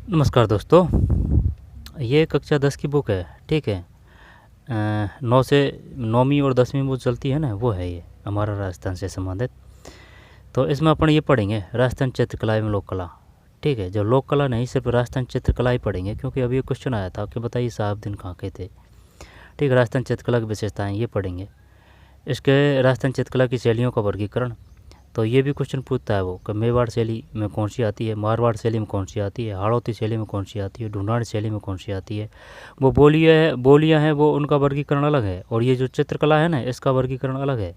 नमस्कार दोस्तों। ये कक्षा 10 की बुक है, ठीक है। 9 से 9वीं और 10वीं वो चलती है ना, वो है ये हमारा राजस्थान से संबंधित। तो इसमें अपन ये पढ़ेंगे राजस्थान चित्रकला एवं लोक कला, ठीक है। जो लोक कला नहीं, सिर्फ राजस्थान चित्रकला ही पढ़ेंगे, क्योंकि अभी ये क्वेश्चन आया था कि बताइए साहब दिन कहाँ के थे। ठीक है, राजस्थान चित्रकला की विशेषताएँ ये पढ़ेंगे। इसके राजस्थान चित्रकला की शैलियों का वर्गीकरण, तो ये भी क्वेश्चन पूछता है वो कि मेवाड़ शैली में कौन सी आती है, मारवाड़ शैली में कौन सी आती है, हाड़ौती शैली में कौन सी आती है, ढूंढाड़ शैली में कौन सी आती है। वो बोलियाँ हैं, वो उनका वर्गीकरण अलग है, और ये जो चित्रकला है ना, इसका वर्गीकरण अलग है।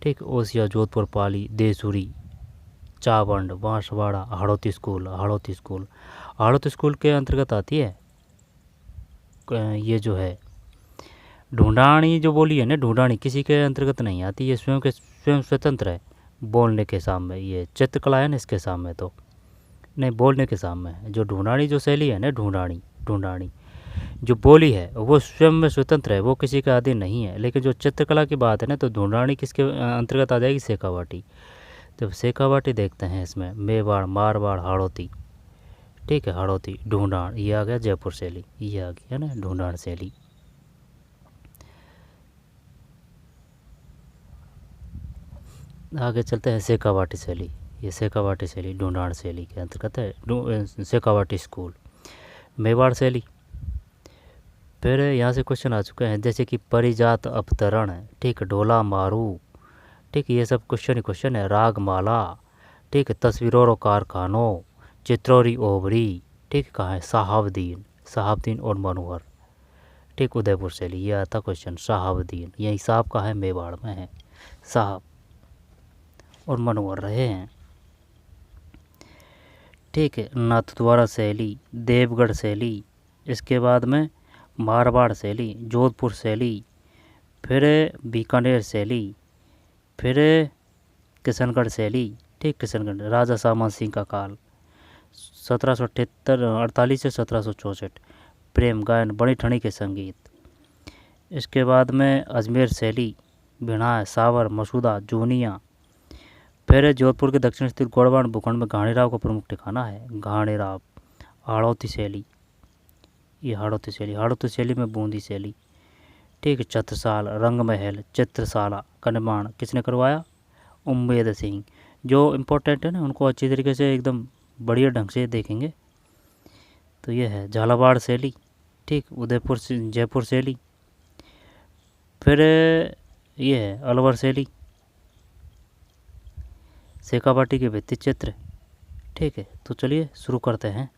ठीक, ओसिया, जोधपुर, पाली, देसूरी, चावंड, बांसवाड़ा, हाड़ौती स्कूल। हाड़ौती स्कूल के अंतर्गत आती है ये जो है ढूंढाणी। जो बोली है ना, ढूंढाणी किसी के अंतर्गत नहीं आती, ये स्वयं स्वतंत्र है बोलने के सामने। ये चित्रकला है ना, इसके सामने तो नहीं, बोलने के सामने है। जो ढूंढाणी जो शैली है ना, ढूंढाणी जो बोली है वो स्वयं में स्वतंत्र है, वो किसी का अधीन नहीं है। लेकिन जो चित्रकला की बात है ना, तो ढूंढाणी किसके अंतर्गत आ जाएगी? शेखावाटी। तो शेखावाटी देखते हैं इसमें, मेवाड़, मारवाड़, हाड़ौती। ठीक है, हाड़ौती, ढूंढाण, ये आ गया जयपुर शैली, ये आ गया ना ढूंढाण शैली। आगे चलते हैं शेखावाटी शैली। ये शेखावाटी शैली ढूंढाड़ शैली के अंतर्गत है। शेखावाटी स्कूल, मेवाड़ शैली। फिर यहाँ से क्वेश्चन आ चुके हैं, जैसे कि परिजात अवतरण, ठीक, ढोला मारू, ठीक, ये सब क्वेश्चन ही क्वेश्चन है। रागमाला, ठीक, तस्वीरों और कारखानों, चित्रौरी ओवरी, ठीक, कहाँ है? साहाबदीन और मनोहर, ठीक, उदयपुर शैली। ये आता क्वेश्चन साहाबदीन, यही साहब का है, मेवाड़ में है साहब, और मनोहर रहे हैं। ठीक है, नाथद्वारा शैली, देवगढ़ शैली, इसके बाद में मारवाड़ शैली, जोधपुर शैली, फिर बीकानेर शैली, फिर किशनगढ़ शैली। ठीक, किशनगढ़, राजा सामान सिंह का काल 1778 से 1764, प्रेम गायन, बड़ी ठणी के संगीत। इसके बाद में अजमेर शैली, भिणाय, सावर, मसूदा, जूनिया। फिर जोधपुर के दक्षिण स्थित गोड़वान भूखंड में घाणीराव का प्रमुख ठिकाना है, घाणीराव। हाड़ौती शैली, ये हाड़ौती शैली में बूंदी शैली। ठीक है, छत्रसाल, रंगमहल, चित्रशाला का निर्माण किसने करवाया? उम्मेद सिंह। जो इम्पोर्टेंट है ना, उनको अच्छी तरीके से एकदम बढ़िया ढंग से देखेंगे। तो ये है झालावाड़ शैली, ठीक, उदयपुर से जयपुर शैली। फिर ये है अलवर शैली, शेखावाटी के भित्ति चित्र। ठीक है, तो चलिए शुरू करते हैं।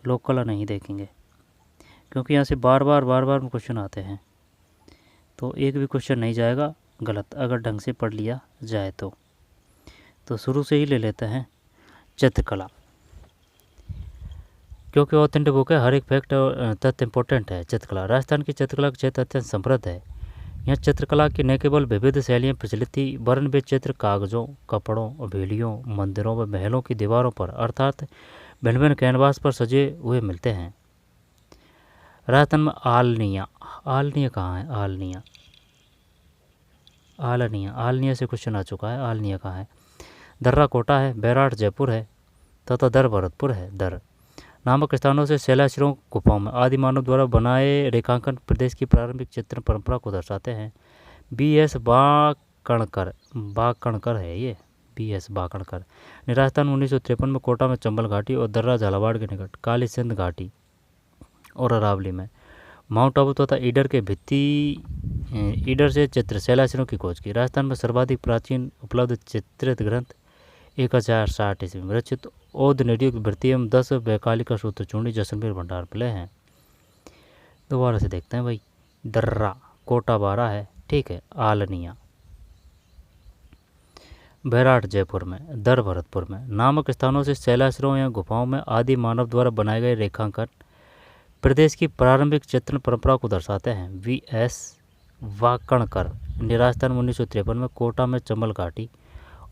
लोक कला नहीं देखेंगे, क्योंकि यहाँ से बार बार क्वेश्चन आते हैं, तो एक भी क्वेश्चन नहीं जाएगा गलत, अगर ढंग से पढ़ लिया जाए तो शुरू से ही ले लेते हैं चित्रकला, क्योंकि ऑथेंटिक बुक है, हर एक फैक्ट और तथ्य इंपॉर्टेंट है। चित्रकला, राजस्थान की चित्रकला का क्षेत्र अत्यंत समृद्ध है। यहाँ चित्रकला की न केवल विविध शैलियाँ प्रचलित थी, वरन वे चित्र कागज़ों, कपड़ों, हवेलियों, मंदिरों व महलों की दीवारों पर, अर्थात भिन्न भिन्न कैनवास पर सजे हुए मिलते हैं। राजस्थान में आलनिया कहाँ है? आलनिया से क्वेश्चन आ चुका है, आलनिया कहाँ है? दर्रा कोटा है, बैराट जयपुर है, तथा दर भरतपुर है। दर नामक स्थानों से शैलाश्रयों, गुफाओं में आदि मानव द्वारा बनाए रेखांकन प्रदेश की प्रारंभिक चित्रण परंपरा को दर्शाते हैं। B.S. बाकणकर है ये, B.S. बाकणकर। राजस्थान 1953 में कोटा में चंबल घाटी और दर्रा झालावाड़ के निकट काली सिंध घाटी और अरावली में माउंट आबू तथा ईडर से चित्र शैलाश्रयों की खोज की। राजस्थान में सर्वाधिक प्राचीन उपलब्ध चित्रित ग्रंथ 1060 ईस्वी में रचित ओद नियुक्त भृति एवं 10 वैकालिका सूत्र चूर्णी जैसलमेर भंडार मिले हैं। दोबारा से देखते हैं भाई। दर्रा कोटा 12 है, ठीक है, आलनिया बैराट जयपुर में, दर भरतपुर में। नामक स्थानों से शैलाश्रयों या गुफाओं में आदि मानव द्वारा बनाए गए रेखांकन प्रदेश की प्रारंभिक चित्रण परंपरा को दर्शाते हैं। V.S. वाकणकर। राजस्थान 1953 में कोटा में चंबल घाटी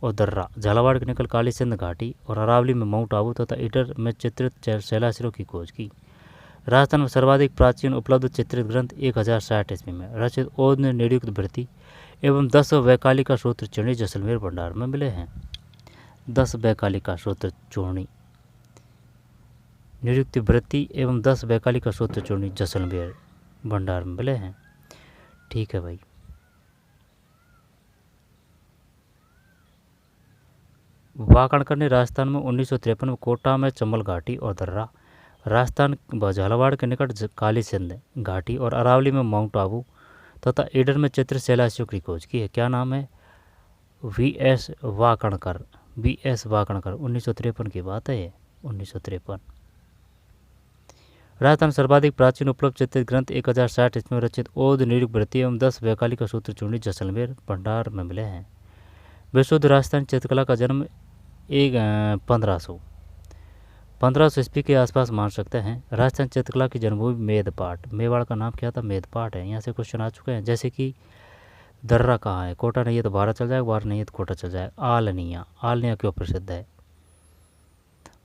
और दर्रा झालावाड़ के निकल काली सिंध घाटी और अरावली में माउंट आबू तथा ईडर में चित्रित शैलाश्रयों की खोज की। राजस्थान में सर्वाधिक प्राचीन उपलब्ध चित्रित ग्रंथ 1060 ईस्वी में रचित ओद नियुक्त भृति एवं 10 वैकालिका सूत्र चूर्णी जैसलमेर भंडार में मिले हैं। 10 वैकालिका सूत्र चूर्णी निरुक्ति वृत्ति एवं 10 वैकल्पिक का सूत्र चूर्णी जैसलमेर भंडार में मिले हैं। ठीक है भाई। वाकणकर ने राजस्थान में 1953 में कोटा में चंबल घाटी और दर्रा, राजस्थान झालावाड़ के निकट काली सिंध घाटी और अरावली में माउंट आबू तथा ईडर में चित्रशैलाशियों की खोज की है। क्या नाम है? वी.एस. वाकणकर। वी.एस. वाकणकर 1953 की बात है ये, 1953। राजस्थान सर्वाधिक प्राचीन उपलब्ध चित्रित ग्रंथ 1060 ईस्वी में रचित ओद निरुक्त वृत्ति एवं 10 वैकल्पिक का सूत्र चूर्णी जैसलमेर भंडार में मिले हैं। विशुद्ध राजस्थान चित्रकला का जन्म 1500 ईस्वी के आसपास मान सकते हैं। राजस्थान चित्रकला की जन्मभूमि मेदपाट, मेवाड़ का नाम क्या था? मेदपाट है। यहाँ से क्वेश्चन आ चुके हैं, जैसे कि दर्रा कहाँ है? कोटा नहीं है तो बारह चल जाएगा, बारह नहीं है तो कोटा चल जाएगा। आलनिया, आलनिया क्यों प्रसिद्ध है?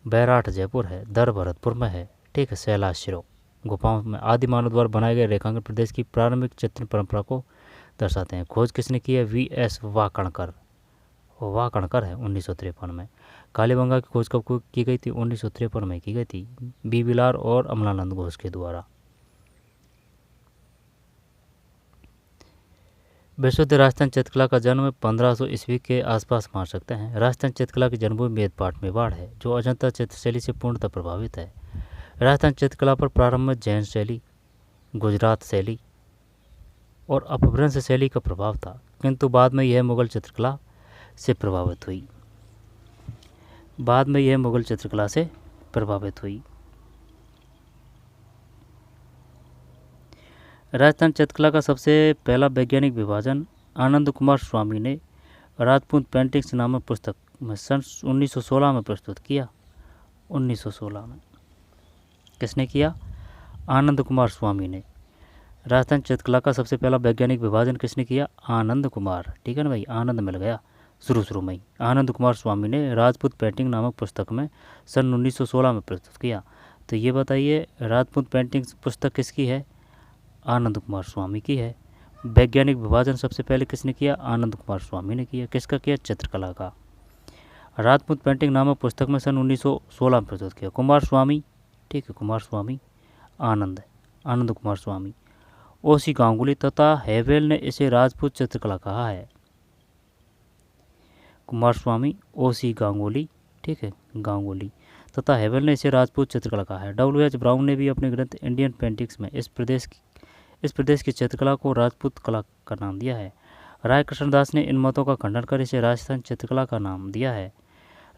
बैराट जयपुर है। दर भरतपुर में है। ठीक है। शैलाश्रो गुफाओं में आदि मानव द्वारा बनाए गए रेखांकन प्रदेश की प्रारंभिक चित्रण परंपरा को दर्शाते हैं। खोज किसने की है? वी.एस. वाकणकर। वाकणकर है 1953 में। कालीबंगा की खोज कब की गई थी? 1953 में की गई थी, बी. बिलार और अमलानंद घोष के द्वारा। विशुद्ध राजस्थान चित्रकला का जन्म 1500 ईस्वी के आसपास मान सकते हैं। राजस्थान चित्रकला की जन्मभूमि मेदपाट मेवाड़ है, जो अजंता चित्रशैली से पूर्णतः प्रभावित है। राजस्थान चित्रकला पर प्रारंभ में जैन शैली, गुजरात शैली और अपभ्रंश शैली का प्रभाव था, किंतु बाद में यह मुगल चित्रकला से प्रभावित हुई। राजस्थान चित्रकला का सबसे पहला वैज्ञानिक विभाजन आनंद कुमार स्वामी ने राजपूत पेंटिंग्स नामक पुस्तक में सन 1916 में प्रस्तुत किया। 1916 में किसने किया? आनंद कुमार स्वामी ने। राजस्थान चित्रकला का सबसे पहला वैज्ञानिक विभाजन किसने किया? आनंद कुमार। ठीक है ना भाई, आनंद मिल गया शुरू में ही। आनंद कुमार स्वामी ने राजपूत पेंटिंग नामक पुस्तक में सन 1916 में प्रस्तुत किया। तो ये बताइए, राजपूत पेंटिंग्स पुस्तक किसकी है? आनंद कुमार स्वामी की है। वैज्ञानिक विभाजन सबसे पहले किसने किया? आनंद कुमार स्वामी ने किया। किसका किया? चित्रकला का। राजपूत पेंटिंग नामक पुस्तक में सन 1916 में प्रस्तुत किया कुमार स्वामी। ठीक है, कुमार स्वामी। आनंद कुमार स्वामी। ओ.सी. गांगुली तथा हेवेल ने इसे राजपूत चित्रकला कहा है। कुमार स्वामी, ओ.सी. गांगुली, ठीक है, गांगुली तथा हेवेल ने इसे राजपूत चित्रकला कहा है। W.H. ब्राउन ने भी अपने ग्रंथ इंडियन पेंटिंग्स में इस प्रदेश की चित्रकला को राजपूत कला का नाम दिया है। राय कृष्णदास ने इन मतों का खंडन कर इसे राजस्थान चित्रकला का नाम दिया है।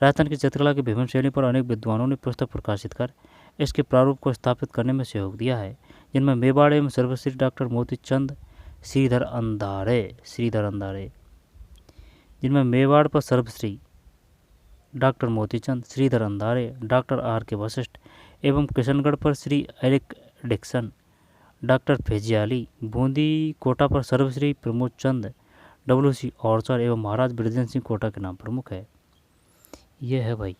राजस्थान की चित्रकला की विभिन्न शैली पर अनेक विद्वानों ने पुस्तक प्रकाशित कर इसके प्रारूप को स्थापित करने में सहयोग दिया है, जिनमें मेवाड़ एवं सर्वश्री डॉक्टर मोतीचंद श्रीधर अंधारे, जिनमें मेवाड़ पर Sarvashri doctor Motichand Shridhar Andhare, doctor R.K. Vashishtha एवं किशनगढ़ पर श्री एरिक डिक्सन, डॉक्टर फेजियाली, बूंदी कोटा पर सर्वश्री प्रमोद चंद, W.C. ऑर्चर एवं महाराज ब्रजेंद्र सिंह कोटा के नाम प्रमुख है। ये है भाई।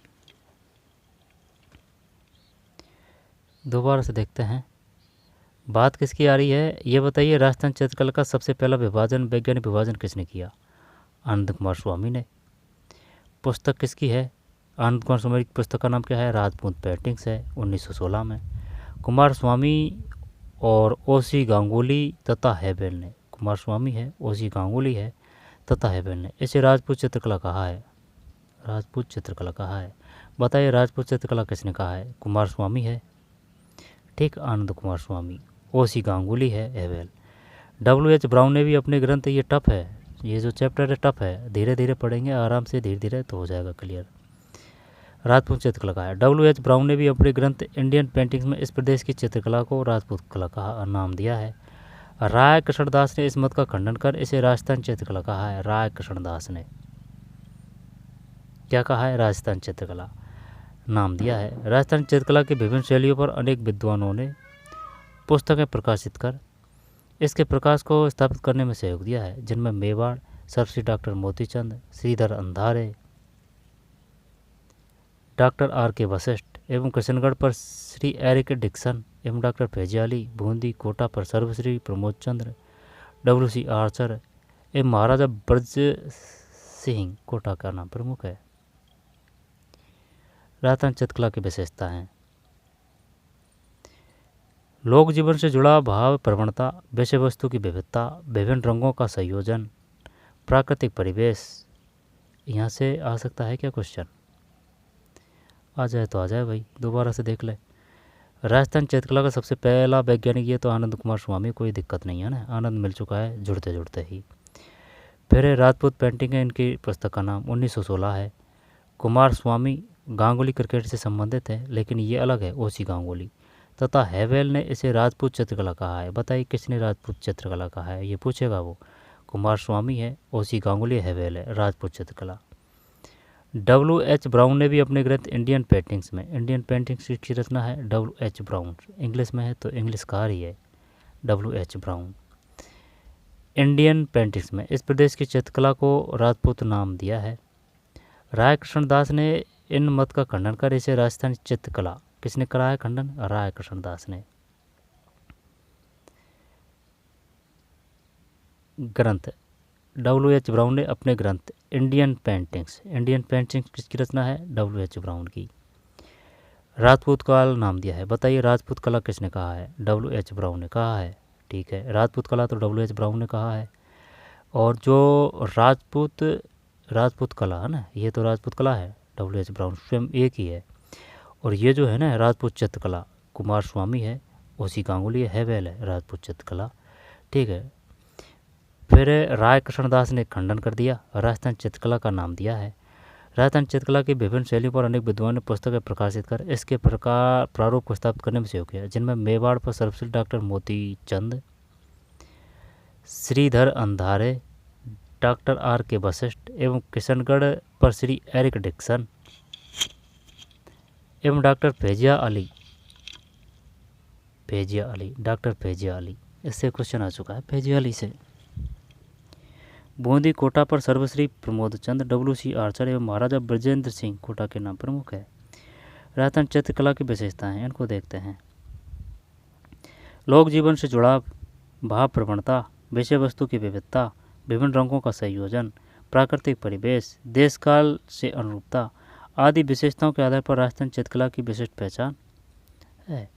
दोबारा से देखते हैं बात किसकी आ रही है, ये बताइए। राजस्थान चित्रकला का सबसे पहला वैज्ञानिक विभाजन किसने किया? आनंद कुमार स्वामी ने। पुस्तक किसकी है? आनंद कुमार स्वामी की पुस्तक का नाम क्या है? राजपूत पेंटिंग्स है, 1916 में। कुमार स्वामी और ओ.सी. गांगुली तथा हेवेल ने, कुमार स्वामी है, ओ.सी. गांगुली है तथा हेवेल ने इसे राजपूत चित्रकला कहा है। बताइए, राजपूत चित्रकला किसने कहा है? कुमार स्वामी है, ठीक, आनंद कुमार स्वामी, ओ.सी. गांगुली है, हेवेल। W.H. ब्राउन ने भी अपने ग्रंथ, ये टफ है, ये जो चैप्टर है टफ है, धीरे धीरे पढ़ेंगे आराम से, धीरे धीरे तो हो जाएगा क्लियर। राजपूत चित्रकला का है। W.H. ब्राउन ने भी अपने ग्रंथ इंडियन पेंटिंग्स में इस प्रदेश की चित्रकला को राजपूत कला का नाम दिया है। राय कृष्णदास ने इस मत का खंडन कर इसे राजस्थान चित्रकला कहा है। राय कृष्णदास ने क्या कहा है? राजस्थान चित्रकला नाम दिया है। राजस्थान चित्रकला की विभिन्न शैलियों पर अनेक विद्वानों ने पुस्तकें प्रकाशित कर इसके प्रकाश को स्थापित करने में सहयोग दिया है, जिनमें मेवाड़ सर्वश्री doctor Motichand Shridhar Andhare, doctor R.K. Vashishtha एवं किशनगढ़ पर श्री एरिक डिक्सन एवं डॉक्टर फेजियाली, बूंदी कोटा पर सर्वश्री प्रमोद चंद्र, W.C. आर्चर एवं महाराजा ब्रज सिंह कोटा का नाम प्रमुख है। राजस्थान चित्रकला की विशेषता है। लोक जीवन से जुड़ा भाव प्रवणता, विषय वस्तु की विविधता, विभिन्न रंगों का संयोजन, प्राकृतिक परिवेश। यहाँ से आ सकता है क्या क्वेश्चन? आ जाए तो आ जाए भाई, दोबारा से देख ले। राजस्थान चित्रकला का सबसे पहला वैज्ञानिक ये तो आनंद कुमार स्वामी, कोई दिक्कत नहीं है ना, आनंद मिल चुका है जुड़ते जुड़ते ही। फिर है राजपूत पेंटिंग है, इनकी पुस्तक का नाम 1916 है। कुमार स्वामी गांगुली क्रिकेट से संबंधित है, लेकिन ये अलग है, ओसी गांगुली। तथा हैवेल ने इसे राजपूत चित्रकला कहा है। बताइए किसने राजपूत चित्रकला कहा है, ये पूछेगा वो। कुमार स्वामी है, ओसी गांगुली, हैवेल है राजपूत चित्रकला। W.H. ब्राउन ने भी अपने ग्रंथ इंडियन पेंटिंग्स में, इंडियन पेंटिंग्स की रचना है W.H. ब्राउन, इंग्लिश में है तो इंग्लिश कार ही है W.H. ब्राउन। इंडियन पेंटिंग्स में इस प्रदेश की चित्रकला को राजपूत नाम दिया है। राय कृष्णदास ने इन मत का खंडन कर इसे राजस्थानी चित्रकला, किसने करा है खंडन? राय कृष्णदास ने। ग्रंथ W.H. ब्राउन ने अपने ग्रंथ इंडियन पेंटिंग्स, इंडियन पेंटिंग्स किसकी रचना है? W.H. ब्राउन की। राजपूत काल नाम दिया है। बताइए राजपूत कला किसने कहा है? W.H. ब्राउन ने कहा है। ठीक है, राजपूत कला तो W.H. ब्राउन ने कहा है। और जो राजपूत कला है ना, ये तो राजपूत कला है, W.H. ब्राउन स्वयं एक ही है। और ये जो है ना राजपूत चित्रकला, कुमार स्वामी है, ओसी गांगुली है, वेल है राजपूत चित्रकला। ठीक है, फिर राय कृष्णदास ने खंडन कर दिया, राजस्थान चित्रकला का नाम दिया है। राजस्थान चित्रकला की विभिन्न शैलियों पर अनेक विद्वान ने पुस्तकें प्रकाशित कर इसके प्रारूप को स्थापित करने में सहयोग किया, जिनमें मेवाड़ पर सर्वश्रेष्ठ डॉक्टर मोती चंद, श्रीधर अंधारे, डॉक्टर R.K. वशिष्ठ एवं किशनगढ़ पर श्री एरिक डिक्सन एवं डॉक्टर फैजिया अली, डॉक्टर फैजिया अली। इससे क्वेश्चन आ चुका है फैजिया अली से। बूंदी कोटा पर सर्वश्री प्रमोद चंद, W.C. आर्चर एवं महाराजा ब्रजेंद्र सिंह कोटा के नाम प्रमुख है। राजस्थान चित्रकला की विशेषताएं हैं, इनको देखते हैं। लोक जीवन से जुड़ाव, भाव प्रवणता, विषय वस्तु की विविधता, विभिन्न रंगों का संयोजन, प्राकृतिक परिवेश, देश काल से अनुरूपता आदि विशेषताओं के आधार पर राजस्थान चित्रकला की विशिष्ट पहचान है।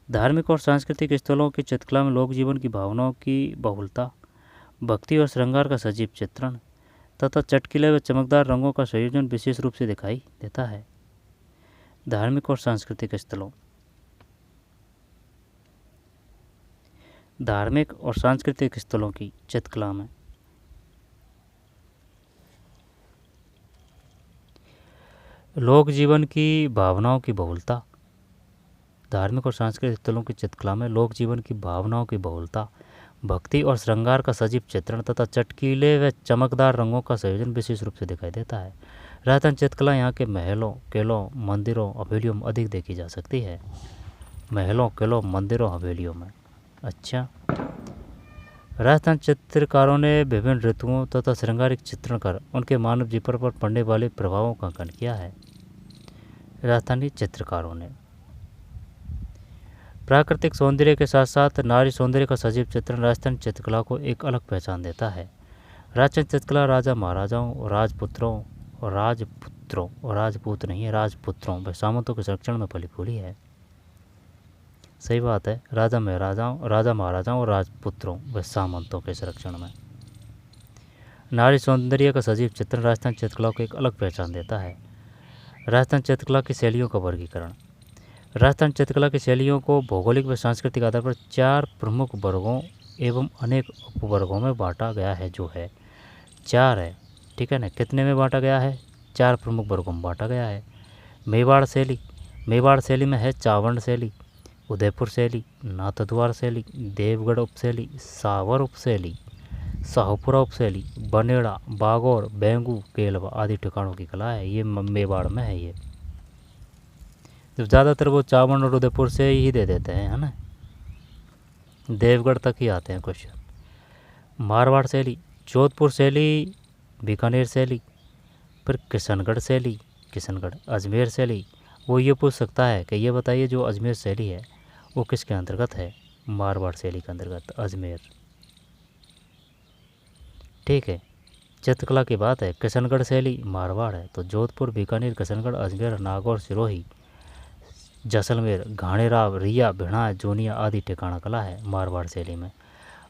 धार्मिक और सांस्कृतिक स्थलों की चित्रकला में लोक जीवन की भावनाओं की बहुलता, भक्ति और श्रृंगार का सजीव चित्रण तथा चटकीले व चमकदार रंगों का संयोजन विशेष रूप से दिखाई देता है। धार्मिक और सांस्कृतिक स्थलों, धार्मिक और सांस्कृतिक स्थलों की चित्रकला में लोक जीवन की भावनाओं की बहुलता, धार्मिक और सांस्कृतिक स्थलों की चित्रकला में लोक जीवन की भावनाओं की बहुलता, भक्ति और श्रृंगार का सजीव चित्रण तथा चटकीले व चमकदार रंगों का संयोजन विशेष रूप से दिखाई देता है। राजस्थान चित्रकला यहाँ के महलों, किलों, मंदिरों, हवेलियों में अधिक देखी जा सकती है। महलों, किलों, मंदिरों, हवेलियों में। अच्छा, राजस्थान चित्रकारों ने विभिन्न ऋतुओं तथा श्रृंगारिक चित्रण कर उनके मानव जीवन पर पड़ने वाले प्रभावों का अंकन किया है। राजस्थानी चित्रकारों ने प्राकृतिक सौंदर्य के साथ साथ नारी सौंदर्य का सजीव चित्रण राजस्थान चित्रकला को एक अलग पहचान देता है। राजस्थान चित्रकला राजा महाराजाओं, राजपुत्रों और राजपूत नहीं है, राजपुत्रों व सामंतों के संरक्षण में फली फूली है। सही बात है, राजा महाराजाओं और राजपुत्रों व सामंतों के संरक्षण में नारी सौंदर्य का सजीव चित्रण राजस्थान चित्रकला को एक अलग पहचान देता है। राजस्थान चित्रकला की शैलियों का वर्गीकरण, राजस्थान चित्रकला की शैलियों को भौगोलिक व सांस्कृतिक आधार पर 4 प्रमुख वर्गों एवं अनेक उपवर्गों में बांटा गया है। जो है 4 है, ठीक है ना। कितने में बांटा गया है? 4 प्रमुख वर्गों में बांटा गया है। मेवाड़ शैली, मेवाड़ शैली में है चावंड शैली, उदयपुर शैली, नाथद्वार शैली, देवगढ़ उपशैली, सावर उपशैली, शाहपुरा उपशैली, बनेड़ा, बागौर, बेंगू, केलवा आदि ठिकानों की कला है। ये मेवाड़ में है। ये तो ज़्यादातर वो चावंड और उदयपुर से ही दे देते हैं, है ना, देवगढ़ तक ही आते हैं क्वेश्चन। मारवाड़ शैली, जोधपुर शैली, बीकानेर शैली, फिर किशनगढ़ शैली, अजमेर शैली। वो ये पूछ सकता है कि ये बताइए जो अजमेर शैली है वो किसके अंतर्गत है? मारवाड़ शैली के अंतर्गत अजमेर। ठीक है, चित्रकला की बात है, किशनगढ़ शैली मारवाड़ है, तो जोधपुर, बीकानेर, किशनगढ़, अजमेर, नागौर, सिरोही जैसलमेर, घाणेराव, रिया, भिड़ा, जोनिया आदि ठिकाना कला है मारवाड़ शैली में।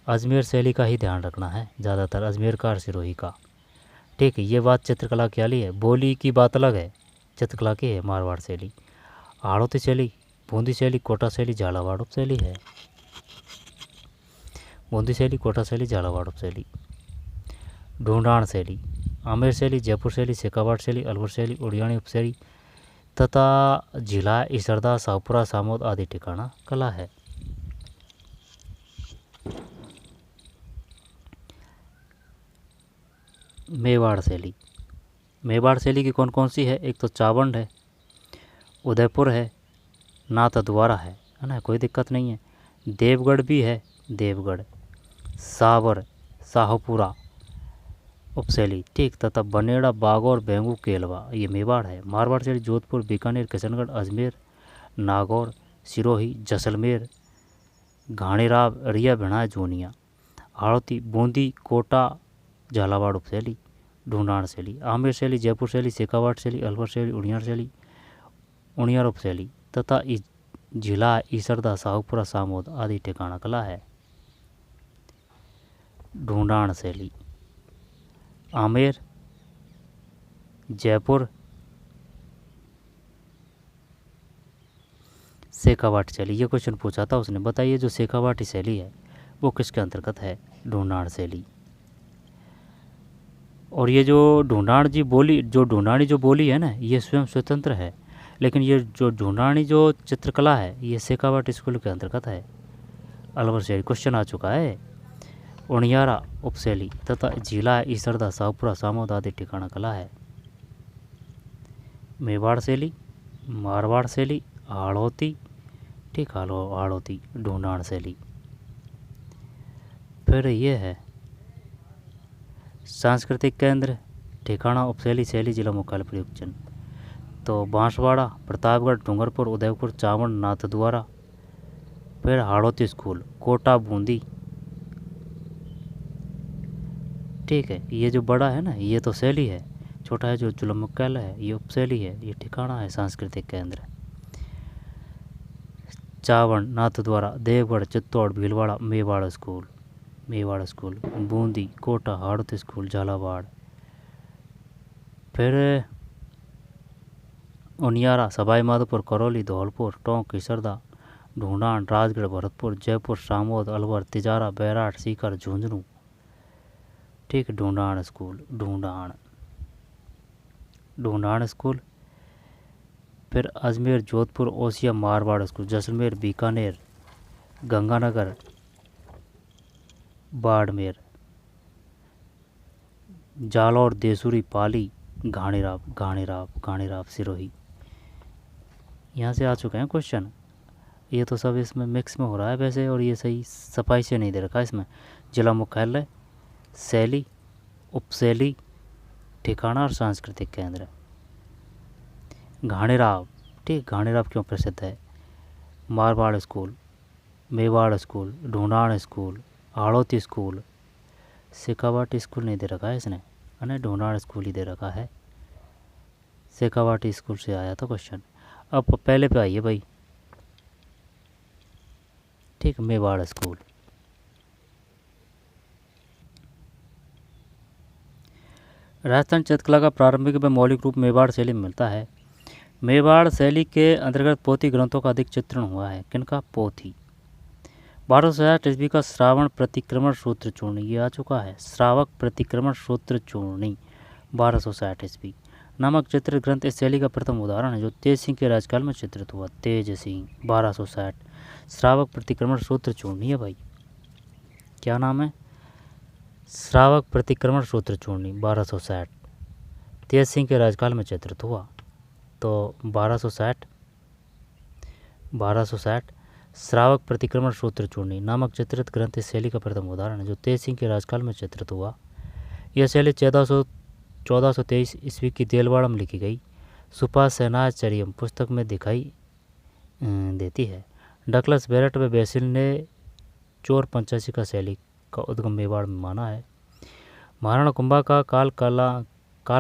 अजमेर शैली का ही ध्यान रखना है, ज़्यादातर अजमेर का और सिरोही का। ठीक है, ये बात चित्रकला की वाली है, बोली की बात अलग है, चित्रकला की है मारवाड़ शैली। हाड़ौती शैली, बूंदी शैली, कोटा शैली, झालावाड़ उप शैली है। बूंदी शैली, कोटा शैली, झालावाड़ उप शैली। ढूंढाण शैली, आमेर शैली, जयपुर शैली, शेखावाट शैली, अलवर शैली, उड़ियाणी उप शैली तथा जिला, इसरदा, शाहपुरा, सामोद आदि ठिकाना कला है। मेवाड़ शैली, मेवाड़ शैली की कौन कौन सी है? एक तो चावंड है, उदयपुर है, नाथद्वारा है ना, कोई दिक्कत नहीं है। देवगढ़ भी है, देवगढ़, सावर, शाहपुरा उपशैली, ठीक, तथा बनेड़ा, बागौर, बेंगू, केलवा, ये मेवाड़ है। मारवाड़ शैली जोधपुर, बीकानेर, किशनगढ़, अजमेर, नागौर, सिरोही, जैसलमेर, घाणेराव, रिया, भिड़ा, जोनिया। हाड़ौती, बूंदी, कोटा, झालावाड़ उपशैली। ढूंढाण शैली, आमेर शैली, जयपुर शैली, शेखावाट शैली, अलवर शैली, उड़ियाण शैली, उड़ियार उपशैली तथा जिला, इसरदा, शाहपुरा, सामोद आदि ठिकाना कला है। ढूंढाण शैली, आमेर, जयपुर, शेखावाटी शैली। ये क्वेश्चन पूछा था उसने, बताइए जो शेखावाटी शैली है वो किसके अंतर्गत है? ढूंढाण शैली। और ये जो ढूंढाण जी बोली, जो ढूंढाणी जो बोली है ना, ये स्वयं स्वतंत्र है, लेकिन ये जो ढूंढाणी जो चित्रकला है ये शेखावाटी स्कूल के अंतर्गत है। अलवर शैली क्वेश्चन आ चुका है। उणियारा उपशैली तथा जिला, इसरदा, शाहपुरा, सामोद आदि ठिकाना कला है। मेवाड़ शैली, मारवाड़ शैली, हाड़ौती, ठीक, हाड़ौती, ढूंढाण शैली। फिर ये है सांस्कृतिक केंद्र, ठिकाना, उपशैली, शैली, जिला मुख्यालय, प्रयुक्त चिन्ह। तो बांसवाड़ा, प्रतापगढ़, डूंगरपुर, उदयपुर, चावंड, नाथद्वारा। फिर हाड़ौती स्कूल, कोटा, बूंदी, ठीक है। ये जो बड़ा है ना ये तो शैली है, छोटा है जो जिला मुख्यालय है ये उपशैली है, ये ठिकाना है सांस्कृतिक केंद्र। Chawand, Nathdwara, Deogarh, Chittor, Bhilwara, Mewar school, Mewar school, Bundi, Kota, Hadoti school, Jhalawar. फिर उनियारा, सवाई माधोपुर, करौली, धौलपुर, टोंक, इसरदा, ढूंढाण, राजगढ़, भरतपुर, जयपुर, सामोद, अलवर, तिजारा, बैराट, सीकर, झुंझुनू, ठीक, ढूंढाण स्कूल, ढूंढाण स्कूल। फिर अजमेर, जोधपुर, ओसिया, मारवाड़ स्कूल, जैसलमेर, बीकानेर, गंगानगर, बाड़मेर, जालौर, देसूरी, पाली, घाणेराव, सिरोही। यहाँ से आ चुके हैं क्वेश्चन। ये तो सब इसमें मिक्स में हो रहा है वैसे, और ये सही सफाई से नहीं दे रखा इसमें। जिला मुख्यालय, शैली, उपशैली, ठिकाना और सांस्कृतिक केंद्र। घाणेराव, ठीक, घाणेराव क्यों प्रसिद्ध है? Marwar school, Mewar school, Dhundhar school, Hadoti school, Shekhawati school नहीं दे रखा है इसने, है ना, ढूंढाण स्कूल ही दे रखा है। शेखावाटी स्कूल से आया था क्वेश्चन। अब पहले पे आइए भाई, ठीक, मेवाड़ स्कूल। राजस्थान चित्रकला का प्रारंभिक व मौलिक रूप मेवाड़ शैली में मिलता है। मेवाड़ शैली के अंतर्गत पोथी ग्रंथों का अधिक चित्रण हुआ है। किनका? पोथी। 1260 ईस्वी का श्रावण प्रतिक्रमण सूत्र चूर्णी, ये आ चुका है, श्रावक प्रतिक्रमण सूत्र चूर्णी 1260 ईस्वी नामक चित्र ग्रंथ इस शैली का प्रथम उदाहरण है, जो तेज सिंह के राजकाल में चित्रित हुआ। तेज सिंह 1260, श्रावक प्रतिक्रमण सूत्र चूर्णी है भाई। क्या नाम है? श्रावक प्रतिक्रमण सूत्र चूर्णी 1260, तेज सिंह के राजकाल में चित्रित हुआ। तो 1260 श्रावक प्रतिक्रमण सूत्र चूर्णी नामक चित्रित ग्रंथ इस शैली का प्रथम उदाहरण है, जो तेज सिंह के राजकाल में चित्रित हुआ। यह शैली 1423 ईस्वी की देलवाड़ा में लिखी गई सुपासेनाचर्यम पुस्तक में दिखाई देती है। डगलस, बैरट व बेसिल ने चोर पंचासी का शैली का उद्गम मेवाड़ में माना है। महाराणा कुंभा का काल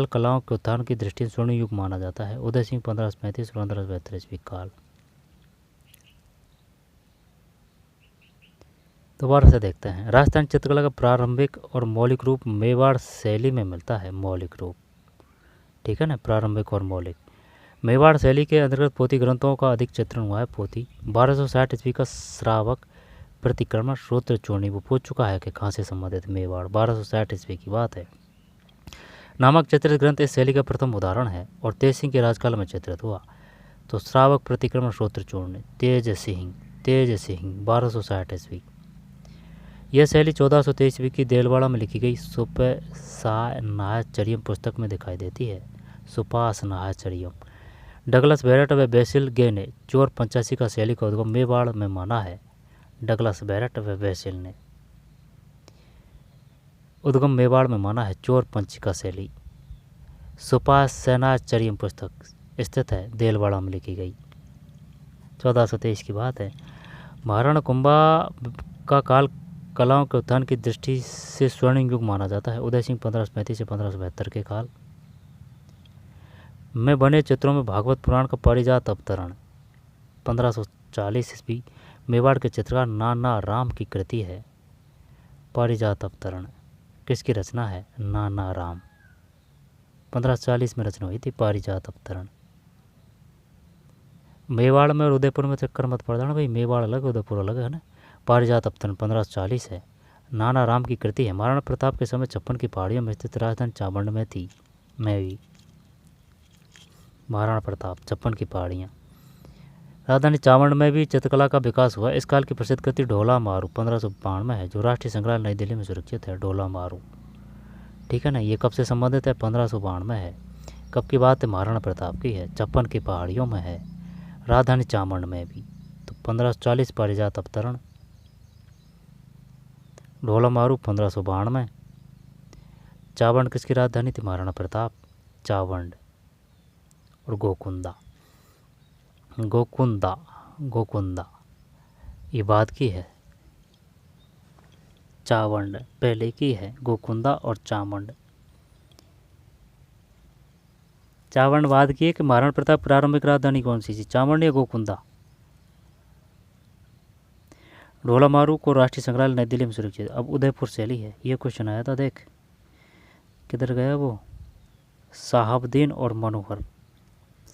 कलाओं के उत्थान की दृष्टि से स्वर्ण युग माना जाता है। उदय सिंह 1535 1542 ईस्वी काल। दोबारा से देखते हैं। राजस्थानी चित्रकला का प्रारंभिक और मौलिक रूप मेवाड़ शैली में मिलता है। मौलिक रूप, ठीक है ना, प्रारंभिक और मौलिक। मेवाड़ शैली के अंतर्गत पोथी ग्रंथों का अधिक चित्रण हुआ है। पोथी 1260 ईस्वी का श्रावक प्रतिक्रमण श्रोत्र चूर्णी, वो पूछ चुका है कि कहाँ से संबंधित। मेवाड़ 1260 ईस्वी की बात है। नामक चित्रित ग्रंथ इस शैली का प्रथम उदाहरण है और तेज सिंह के राजकाल में चित्रित हुआ। तो श्रावक प्रतिक्रमण श्रोत्र चूर्णी, तेज सिंह 1260 ईस्वी। यह शैली 1423 ईस्वी की देलवाड़ा में लिखी गई सुपासनाचर्यम पुस्तक में दिखाई देती है। सुपासनाचर्यम। डगलस बैरट व बेसिल गे ने 1485 का शैली का उद्गम मेवाड़ में माना है। डगलस बैरट व बेसिल ने उद्गम मेवाड़ में माना है। 1485 का शैली सुपासनाचर्यम पुस्तक स्थित है, देलवाड़ा में लिखी गई, 1423 की बात है। महाराणा कुंभा का काल कलाओं के उत्थान की दृष्टि से स्वर्णिम युग माना जाता है। उदय सिंह 1535 से 1572 के काल में बने चित्रों में भागवत पुराण का पारिजात अवतरण 1540 ईस्वी मेवाड़ के चित्रकार नाना राम की कृति है। पारिजात अवतरण किसकी रचना है? नाना राम। 1540 में रचना हुई थी पारिजात अवतरण। मेवाड़ में और उदयपुर में चक्कर मत पड़ जाना भाई, मेवाड़ अलग उदयपुर अलग है ना। पारिजात अवतरण 1540 है, नाना राम की कृति है। महाराणा प्रताप के समय 56 की पहाड़ियों में स्थित राजधानी चावंड में थी। मैं भी महाराणा प्रताप 56 की पहाड़ियाँ, राजधानी चावंड में भी चित्रकला का विकास हुआ। इस काल की प्रसिद्ध कृति ढोला मारू 1592 है, जो राष्ट्रीय संग्रहालय नई दिल्ली में सुरक्षित है। ढोला मारू, ठीक है ना। ये कब से संबंधित है? 1592 है। कब की बात है? महाराणा प्रताप की है। 56 की पहाड़ियों में है, राजधानी चावंड में भी। तो 1540 पारिजात अवतरण, ढोला मारू 1592। चावंड किसकी राजधानी थी? महाराणा प्रताप। चावंड और गोकुंदा, गोकुंदा गोकुंदा ये बात की है। चावंड पहले की है, गोकुंदा और चावंड। चावंड बाद की है कि महाराणा प्रताप प्रारंभिक राजधानी कौन सी थी, चावंड या गोकुंदा? ढोला मारू को राष्ट्रीय संग्रहालय नई दिल्ली में सुरक्षित। अब उदयपुर शैली है, ये क्वेश्चन आया था, देख किधर गया वो। साहबदीन और मनोहर।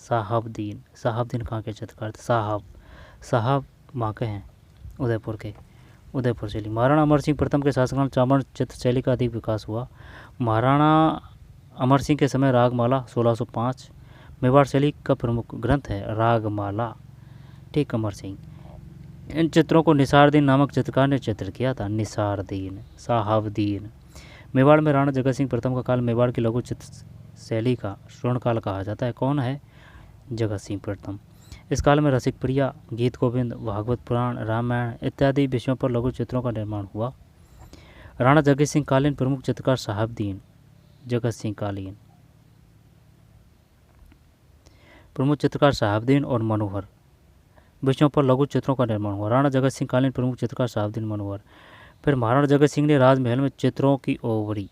साहबदीन, साहबदीन कहाँ के चित्रकार थे? साहब वहाँ के हैं, उदयपुर के। उदयपुर शैली। महाराणा अमर सिंह प्रथम के शासनकाल चावंड चित्र शैली का अधिक विकास हुआ। महाराणा अमर सिंह के समय रागमाला 1605 मेवाड़ शैली का प्रमुख ग्रंथ है। रागमाला, ठीक, अमर सिंह। इन चित्रों को निसारदीन नामक चित्रकार ने चित्रित किया था। निसारदीन, साहबदीन। मेवाड़ में राणा जगत सिंह प्रथम का काल मेवाड़ की लघु चित्र शैली का स्वर्णकाल कहा जाता है। कौन है? जगत सिंह प्रथम। इस काल में रसिक प्रिया, गीत गोविंद, भागवत पुराण, रामायण इत्यादि विषयों पर लघु चित्रों का निर्माण हुआ। राणा जगत सिंह कालीन प्रमुख चित्रकार साहबदीन। जगत सिंह कालीन प्रमुख चित्रकार साहबदीन और मनोहर विषयों पर लघु चित्रों का निर्माण हुआ। राणा जगत सिंह कालीन प्रमुख चित्रकार साहबदीन, मनोहर। फिर महाराणा जगत सिंह ने राजमहल में चित्रों की ओवड़ी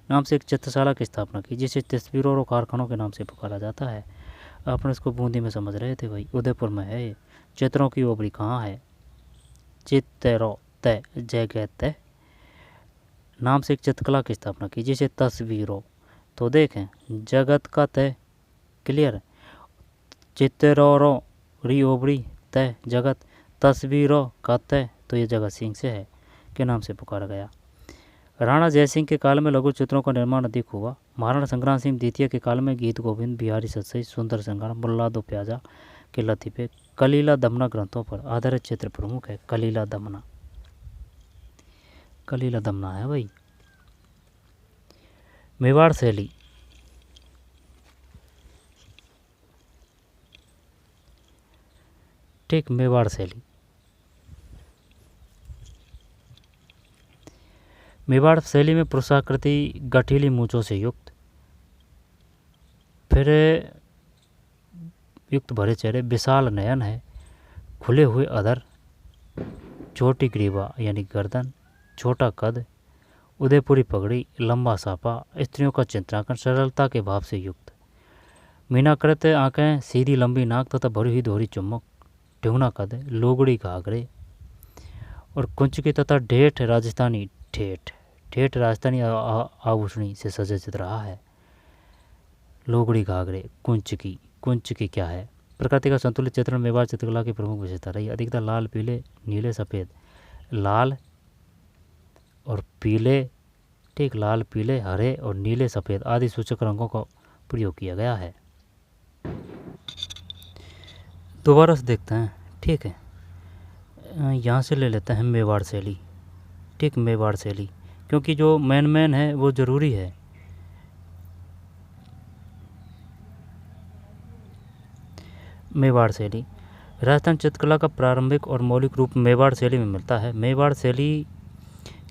नाम से एक चित्रशाला की स्थापना की, जिसे तस्वीरों और कारखानों के नाम से पुकारा जाता है। आपने इसको बूंदी में समझ रहे थे भाई, उदयपुर में है। चित्रों की ओवड़ी कहाँ है? चित्रो तय जगह तय नाम से एक चित्रकला की स्थापना की, जिसे तस्वीरों, तो देखें जगत का तय, क्लियर है। चित्रों री ओबड़ी तय जगत, तस्वीरों का तय, तो ये जगत सिंह से है के नाम से पुकारा गया। राणा जयसिंह के काल में लघु चित्रों का निर्माण अधिक हुआ। महाराणा संग्राम सिंह द्वितीय के काल में गीत गोविंद, बिहारी सतसई, सुंदर संग्राम, मुल्ला दो प्याजा के लतीफे, कलीला दमना ग्रंथों पर आधारित चित्र प्रमुख है। कलीला दमना है भाई। मेवाड़ शैली। ठीक, मेवाड़ शैली। मेवाड़ शैली में पुरुषाकृति गठीली मूंछों से युक्त, फिर युक्त भरे चेहरे, विशाल नयन है, खुले हुए अधर, छोटी ग्रीवा यानी गर्दन, छोटा कद, उदयपुरी पगड़ी, लंबा सापा, स्त्रियों का चित्रांकन, सरलता के भाव से युक्त, मीनाकृत आंखें, सीधी लंबी नाक तथा भरी हुई दोहरी चुम्बक, ढूंढना कद, लोगड़ी घाघरे, और कुंचकी तथा ढेठ राजस्थानी ठेठ राजस्थानी आभूषणी से सज्जित रहा है। लोगड़ी घाघरे कुंचकी क्या है? प्रकृति का संतुलित चित्रण मेवाड़ चित्रकला की प्रमुख विशेषता रही। अधिकतर लाल पीले नीले सफ़ेद, लाल और पीले, ठीक, लाल पीले हरे और नीले सफ़ेद आदि सूचक रंगों का प्रयोग किया गया है। दोबारा से देखते हैं, ठीक है। यहाँ से ले लेते हैं मेवाड़ शैली, ठीक, मेवाड़ शैली, क्योंकि जो मेन है वो ज़रूरी है। मेवाड़ शैली राजस्थान चित्रकला का प्रारंभिक और मौलिक रूप मेवाड़ शैली में मिलता है। मेवाड़ शैली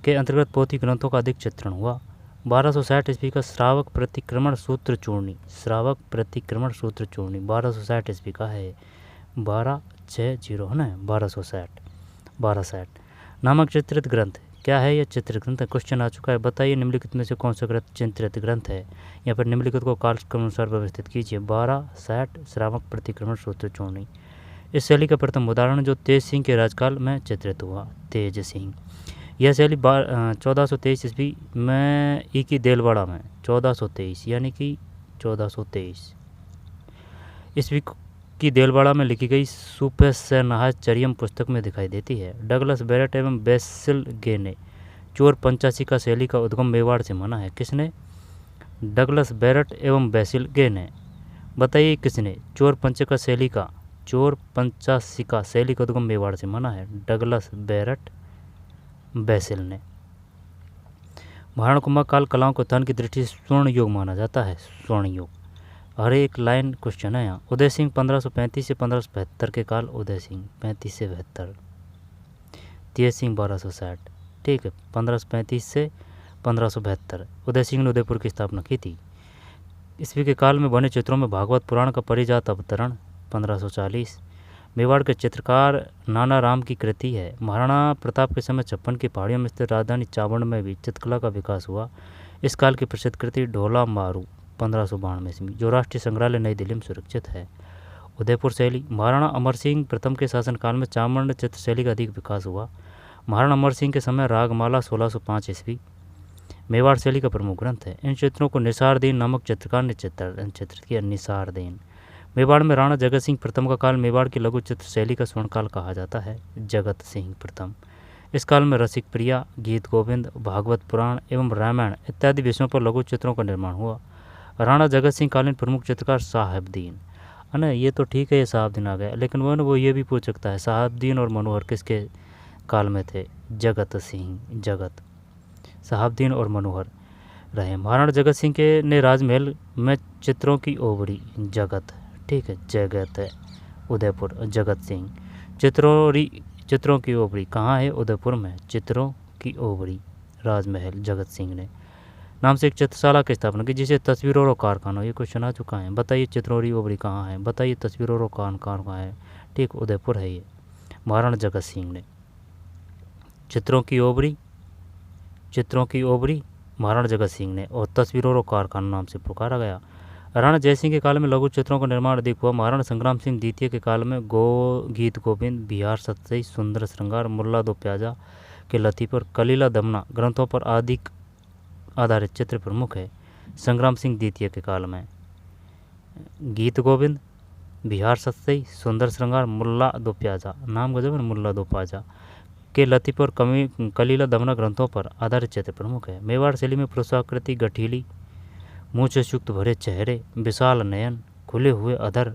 के अंतर्गत पोथी ग्रंथों का अधिक चित्रण हुआ। 1260 ईस्वी का श्रावक प्रतिक्रमण सूत्र चूर्णी 1260 ईस्वी का है, 1260 है ना, 1260 नामक चित्रित ग्रंथ। क्या है यह चित्रित ग्रंथ? क्वेश्चन आ चुका है। बताइए निम्नलिखित में से कौन सा ग्रंथ चित्रित ग्रंथ है? यहाँ पर निम्नलिखित को कालक्रम अनुसार व्यवस्थित कीजिए। 1260 श्रावक प्रतिक्रमण सूत्र चूर्णी। इस शैली का प्रथम उदाहरण जो तेज सिंह के राजकाल में चित्रित हुआ, तेज सिंह। यह शैली 1423 ईस्वी में की देलवाड़ा में 1423 यानी कि 1423 ईस्वी की देलवाड़ा में लिखी गई सुपेसनाहज चरियम पुस्तक में दिखाई देती है। डगलस बैरेट एवं बेसिल गे ने चोर पंचासी का शैली का उद्गम मेवाड़ से माना है। किसने? डगलस बैरेट एवं बेसिल गे ने। बताइए किसने चोर पंचासी का शैली का उद्गम मेवाड़ से माना है? डगलस बैरेट बेसिल ने। महाराणा कुंभा काल कलाओं को उत्थान की दृष्टि से स्वर्ण युग माना जाता है। स्वर्ण युग, हर एक लाइन क्वेश्चन है यहाँ। उदय सिंह 1535 से 1572 के काल, उदय सिंह 35 से 72, तेज सिंह 1260, ठीक है, 1535 से 1572 उदय सिंह ने उदयपुर की स्थापना की थी। ईस्वी के काल में बने चित्रों में भागवत पुराण का परिजात अवतरण 1540। मेवाड़ के चित्रकार नाना राम की कृति है। महाराणा प्रताप के समय छप्पन की पहाड़ियों में स्थित राजधानी चावड़ में भी चित्रकला का विकास हुआ। इस काल की प्रसिद्ध कृति ढोला मारू 1592 ईस्वी जो राष्ट्रीय संग्रहालय नई दिल्ली में सुरक्षित है। उदयपुर शैली महाराणा अमर सिंह प्रथम के शासनकाल में चावड़ चित्र शैली का अधिक विकास हुआ। महाराणा अमर सिंह के समय रागमाला 1605 ईस्वी मेवाड़ शैली का प्रमुख ग्रंथ है। इन चित्रों को निसारदीन नामक चित्रकार ने चित्रित किया। निसारदीन। मेवाड़ में राणा जगत सिंह प्रथम का काल मेवाड़ की लघु चित्र शैली का स्वर्णकाल कहा जाता है। जगत सिंह प्रथम। इस काल में रसिक प्रिया, गीत गोविंद, भागवत पुराण एवं रामायण इत्यादि विषयों पर लघु चित्रों का निर्माण हुआ। राणा जगत सिंह कालीन प्रमुख चित्रकार साहेबदीन, है ना, ये तो ठीक है, ये साहेबदीन आ गया, लेकिन वो ये भी पूछ सकता है साहेबदीन और मनोहर किसके काल में थे? जगत सिंह, जगत, साहेबदीन और मनोहर रहे। महाराणा जगत सिंह के ने राजमहल में चित्रों की ओवड़ी, जगत, ठीक है, जगत है, उदयपुर, जगत सिंह। चित्रों की ओवड़ी कहाँ है? उदयपुर में। चित्रों की ओवड़ी, राजमहल, जगत सिंह ने नाम से एक चित्रशाला की स्थापना की जिसे तस्वीरों और कारखाना, ये क्वेश्चन आ चुका है। बताइए चित्रों की ओवड़ी कहाँ है? बताइए तस्वीरों और कारखाना कहाँ है? ठीक, उदयपुर है ये। महाराणा जगत सिंह ने चित्रों की ओवड़ी महाराणा जगत सिंह ने और तस्वीरों और कारखाना नाम से पुकारा गया। राणा जयसिंह के काल में लघु चित्रों का निर्माण अधिक हुआ। महाराणा संग्राम सिंह द्वितीय के काल में गीत गोविंद, बिहार सतसई, सुंदर श्रृंगार, मुल्ला दो प्याजा के लतीफ़, कलीला दमना ग्रंथों पर अधिक आधारित चित्र प्रमुख है। संग्राम सिंह द्वितीय के काल में गीत गोविंद, बिहार सतसई, सुंदर श्रृंगार, मुल्ला दो प्याजा, नाम गजब है, मुल्ला दो प्याजा के लतीफ़ और कलीला दमना ग्रंथों पर आधारित चित्र प्रमुख है। मेवाड़ शैली में पुरुषाकृति गठीली, मुँह से युक्त भरे चेहरे, विशाल नयन, खुले हुए अधर,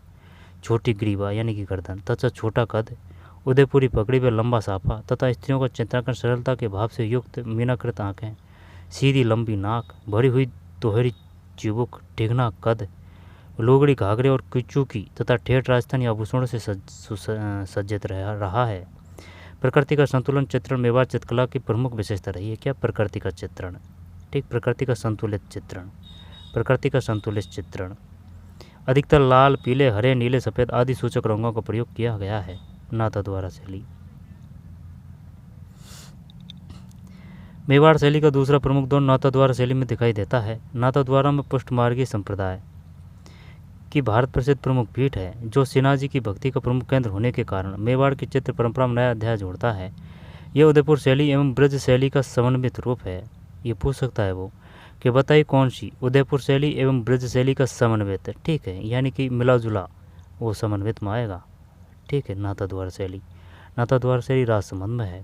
छोटी ग्रीवा यानी कि गर्दन तथा छोटा कद, उदयपुरी पगड़ी व लंबा साफा तथा स्त्रियों का चित्रांकन सरलता के भाव से युक्त मीनाकृत आँखें, सीधी लंबी नाक, भरी हुई दोहरी चिबुक, टिघना कद, लोगड़ी घाघरे और कुचुकी तथा ठेठ राजस्थानी आभूषणों से सज्जित रहा है। प्रकृति का संतुलन चित्रण मेवाड़ चित्रकला की प्रमुख विशेषता रही है। क्या? प्रकृति का चित्रण, ठीक, प्रकृति का संतुलित चित्रण। अधिकतर लाल, पीले, हरे, नीले, सफ़ेद आदि सूचक रंगों का प्रयोग किया गया है। नाथद्वारा शैली मेवाड़ शैली का दूसरा प्रमुख दौर नाथद्वारा शैली में दिखाई देता है। नाथद्वारा में पुष्टमार्गी संप्रदाय की भारत प्रसिद्ध प्रमुख पीठ है जो सिन्हा जी की भक्ति का प्रमुख केंद्र होने के कारण मेवाड़ की चित्र परंपरा में नया अध्याय जोड़ता है। ये उदयपुर शैली एवं ब्रज शैली का समन्वित रूप है। ये पूछ सकता है वो कि बताइए कौन सी उदयपुर शैली एवं ब्रज शैली का समन्वित है, ठीक है, यानी कि मिला जुला वो समन्वित में आएगा, ठीक है। नाथद्वार शैली, नाथद्वार शैली राजसमंद में है।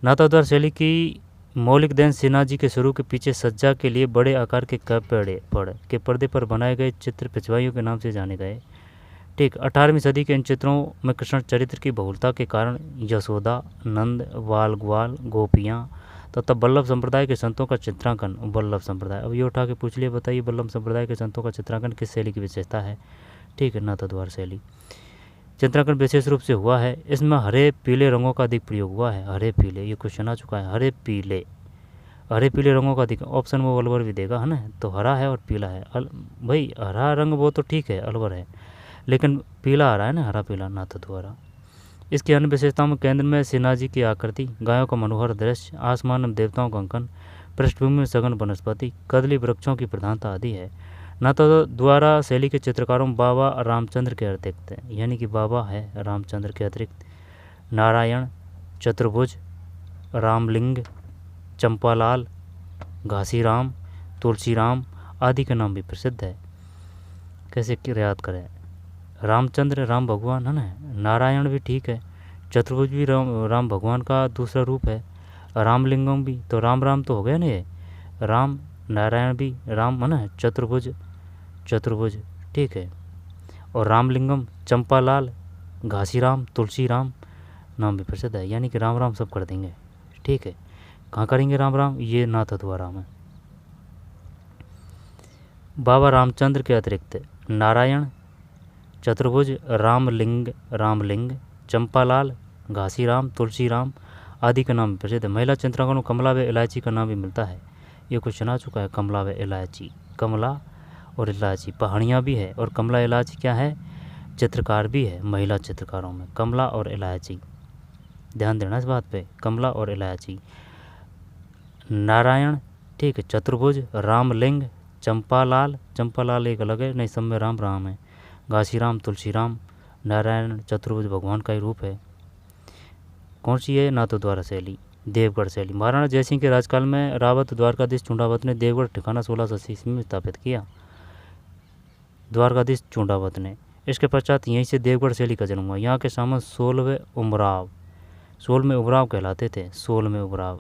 नाथद्वार शैली की मौलिक देन सिन्हा जी के शुरू के पीछे सज्जा के लिए बड़े आकार के पड़ के पर्दे पर बनाए गए चित्र पिछवाइयों के नाम से जाने गए, ठीक। 18वीं सदी के इन चित्रों में कृष्ण चरित्र की बहुलता के कारण यशोदा, नंद, बाल ग्वाल, गोपियाँ तथा बल्लभ संप्रदाय के संतों का चित्रांकन। बल्लभ संप्रदाय, अब ये उठा के पूछ लिए, बताइए बल्लभ संप्रदाय के संतों का चित्रांकन किस शैली की विशेषता है, ठीक है, नाथद्वार शैली। चित्रांकन विशेष रूप से हुआ है, इसमें हरे पीले रंगों का अधिक प्रयोग हुआ है। हरे पीले, ये क्वेश्चन आ चुका है, हरे पीले रंगों का अधिक, ऑप्शन वो अलवर भी देगा, है ना, तो हरा है और पीला है। भाई हरा रंग वो तो ठीक है, अलवर है, लेकिन पीला आ रहा है ना, हरा पीला, नाथद्वारा। इसकी अन्य विशेषताओं में केंद्र में सिन्हा जी की आकृति, गायों का मनोहर दृश्य, आसमान में देवताओं का अंकन, पृष्ठभूमि में सघन वनस्पति, कदली वृक्षों की प्रधानता आदि है। नाथद्वारा शैली के चित्रकारों में बाबा रामचंद्र के अतिरिक्त, यानी कि बाबा है रामचंद्र के अतिरिक्त नारायण, चतुर्भुज, रामलिंग, चंपालाल, घासीराम, तुलसीराम आदि के नाम भी प्रसिद्ध है। कैसे याद करें, रामचंद्र राम भगवान है ना, नारायण भी ठीक है, चतुर्भुज भी राम भगवान का दूसरा रूप है, रामलिंगम भी, तो राम तो हो गया ना ये, राम, नारायण भी राम है ना, चतुर्भुज ठीक है, और रामलिंगम, चंपालाल, घासीराम, तुलसीराम नाम भी प्रसिद्ध है, यानी कि राम सब कर देंगे, ठीक है। कहाँ करेंगे राम, ये नाथद्वारा में। बाबा रामचंद्र के अतिरिक्त नारायण, चतुर्भुज, रामलिंग, चंपालाल, घासीराम, तुलसीराम आदि का नाम प्रसिद्ध है। महिला चित्रांकनों कमला व इलायची का नाम भी मिलता है, ये क्वेश्चन आ चुका है, कमला व इलायची, कमला और इलायची पहाड़ियाँ भी है, और कमला इलायची क्या है, चित्रकार भी है महिला चित्रकारों में, कमला और इलायची, ध्यान देना इस बात पे, कमला और इलायची। नारायण, ठीक है, चतुर्भुज, रामलिंग, चंपालाल एक अलग है, नहीं सब में राम है, घासीराम, तुलसीराम, नारायण, चतुर्भुज भगवान का ही रूप है। कौन सी है, नाथद्वारा शैली, देवगढ़ शैली। महाराणा जयसिंह के राजकाल में रावत द्वारकाधीश चूंडावत ने देवगढ़ ठिकाना 1680 ईस्वी में स्थापित किया, द्वारकाधीश चूंडावत ने। इसके पश्चात यहीं से देवगढ़ शैली का जन्म हुआ। यहाँ के सामंत 16वें उमराव कहलाते थे, 16वें उमराव,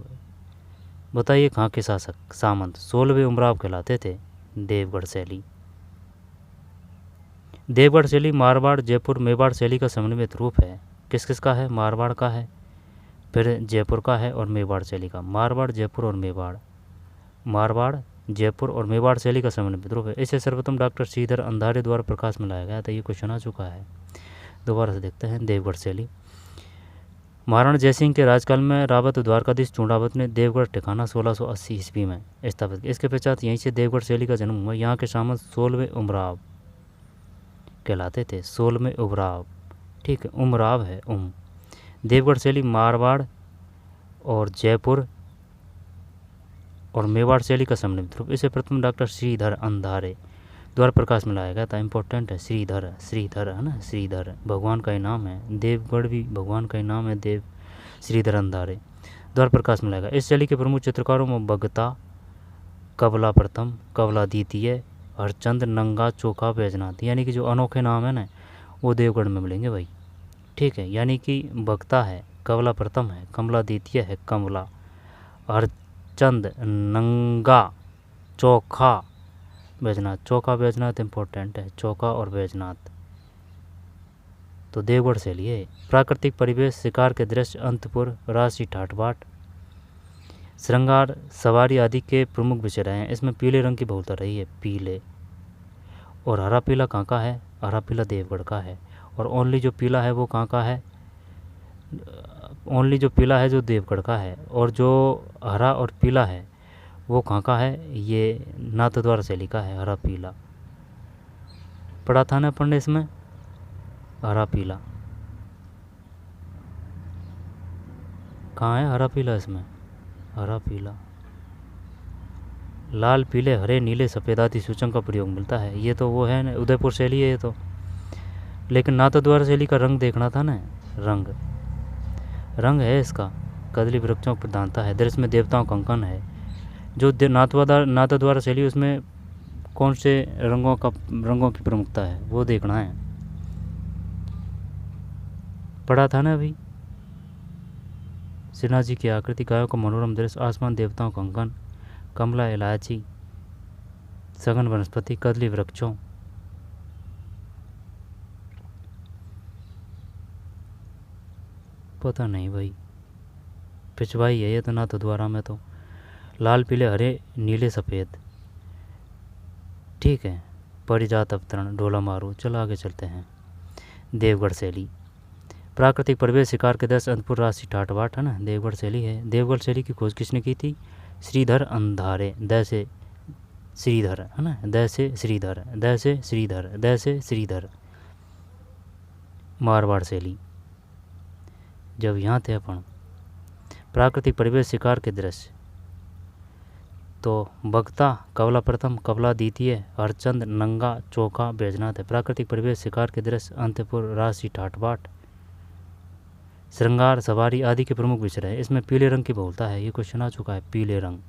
बताइए कहाँ के शासक, सामंत 16वें उमराव कहलाते थे। देवगढ़ शैली मारवाड़, जयपुर, मेवाड़ शैली का समन्वित रूप है। किस किस का है, मारवाड़ का है, फिर जयपुर का है और मेवाड़ शैली का। मारवाड़, जयपुर और मेवाड़ शैली का समन्वित रूप है। इसे सर्वप्रथम डॉक्टर श्रीधर अंधारे द्वारा प्रकाश में लाया गया था, ये क्वेश्चन आ चुका है। दोबारा से देखते हैं देवगढ़ शैली। महाराणा जयसिंह के राजकाल में रावत द्वारकाधीश चूंडावत ने देवगढ़ ठिकाना 1680 ईस्वी में स्थापित किया। इसके पश्चात यहीं से देवगढ़ शैली का जन्म हुआ। यहाँ के सामंत 16वें उमराव कहलाते थे, 16वें उमराव, ठीक है, उमराव है देवगढ़ शैली मारवाड़ और जयपुर और मेवाड़ शैली का समन्वित रूप। इसे प्रथम डॉक्टर श्रीधर अंधारे द्वारा प्रकाश में लाया गया था। इंपॉर्टेंट है, श्रीधर है ना, श्रीधर भगवान का ही नाम है, देवगढ़ भी भगवान का ही नाम है, देव श्रीधर अंधारे द्वारा प्रकाश में लाया गया। इस शैली के प्रमुख चित्रकारों में भगता, कबला प्रथम, कबला द्वितीय, हरचंद, नंगा, चोखा, बैजनाथ, यानी कि जो अनोखे नाम है ना वो देवगढ़ में मिलेंगे भाई, ठीक है। यानी कि भक्ता है, कबला प्रथम है, कमला द्वितीय है, कमला, हरचंद, नंगा, चोखा, बैजनाथ इंपॉर्टेंट है, चौका और बैजनाथ। तो देवगढ़ शैली है। प्राकृतिक परिवेश, शिकार के दृश्य, अंतपुर, राशि ठाट बाट, श्रृंगार, सवारी आदि के प्रमुख विषय रहे हैं। इसमें पीले रंग की बहुलता रही है, पीले, और हरा पीला कहाँ का है, हरा पीला देवगढ़ का है, और ओनली जो पीला है वो कहाँ का है, ओनली जो पीला है जो देवगढ़ का है, और जो हरा और पीला है वो कहाँ का है, ये नाथद्वारा शैली का है, हरा पीला। पढ़ा था ना पढ़ने इसमें, हरा पीला कहाँ है, हरा पीला, इसमें हरा पीला, लाल, पीले, हरे, नीले, सफ़ेद आदि सूचक का प्रयोग मिलता है। ये तो वो है ना, उदयपुर शैली है ये तो, लेकिन नाथद्वारा शैली का रंग देखना था ना, रंग है इसका, कदली वृक्षों पर प्रधानता है। दृश्य में देवताओं का अंकन है। जो नाथद्वारा शैली उसमें कौन से रंगों की प्रमुखता है वो देखना है। पढ़ा था ना अभी। श्रीनाथ जी की आकृति, गायों का मनोरम दृश्य, आसमान, देवताओं का अंकन, कमला, इलायची, सघन वनस्पति, कदली वृक्षों। पता नहीं भाई, पिछवाई है ये तो। नाथद्वारा में तो लाल पीले हरे नीले सफ़ेद। ठीक है। परिजात अवतरण, ढोला मारू। चलो आगे चलते हैं। देवगढ़ शैली, प्राकृतिक परिवेश, शिकार के दृश्य, अनंतपुर राशि ठाट-बाट, है ना। देवगढ़ शैली है। देवगढ़ शैली की खोज किसने की थी? श्रीधर अंधारे। द से श्रीधर, है ना। द से श्रीधर, द से श्रीधर, द से श्रीधर। मारवाड़ शैली, जब यहाँ थे अपन, प्राकृतिक परिवेश, शिकार के दृश्य, तो बगता, कवला प्रथम, कवला द्वितीय, हरचंद, नंगा, चोखा, बैजनाथ है। प्राकृतिक परिवेश, शिकार के दृश्य, अंतपुर, राशि ठाट-बाट, श्रृंगार, सवारी आदि के प्रमुख विषय है। इसमें पीले रंग की बहुलता है। ये क्वेश्चन आ चुका है, पीले रंग।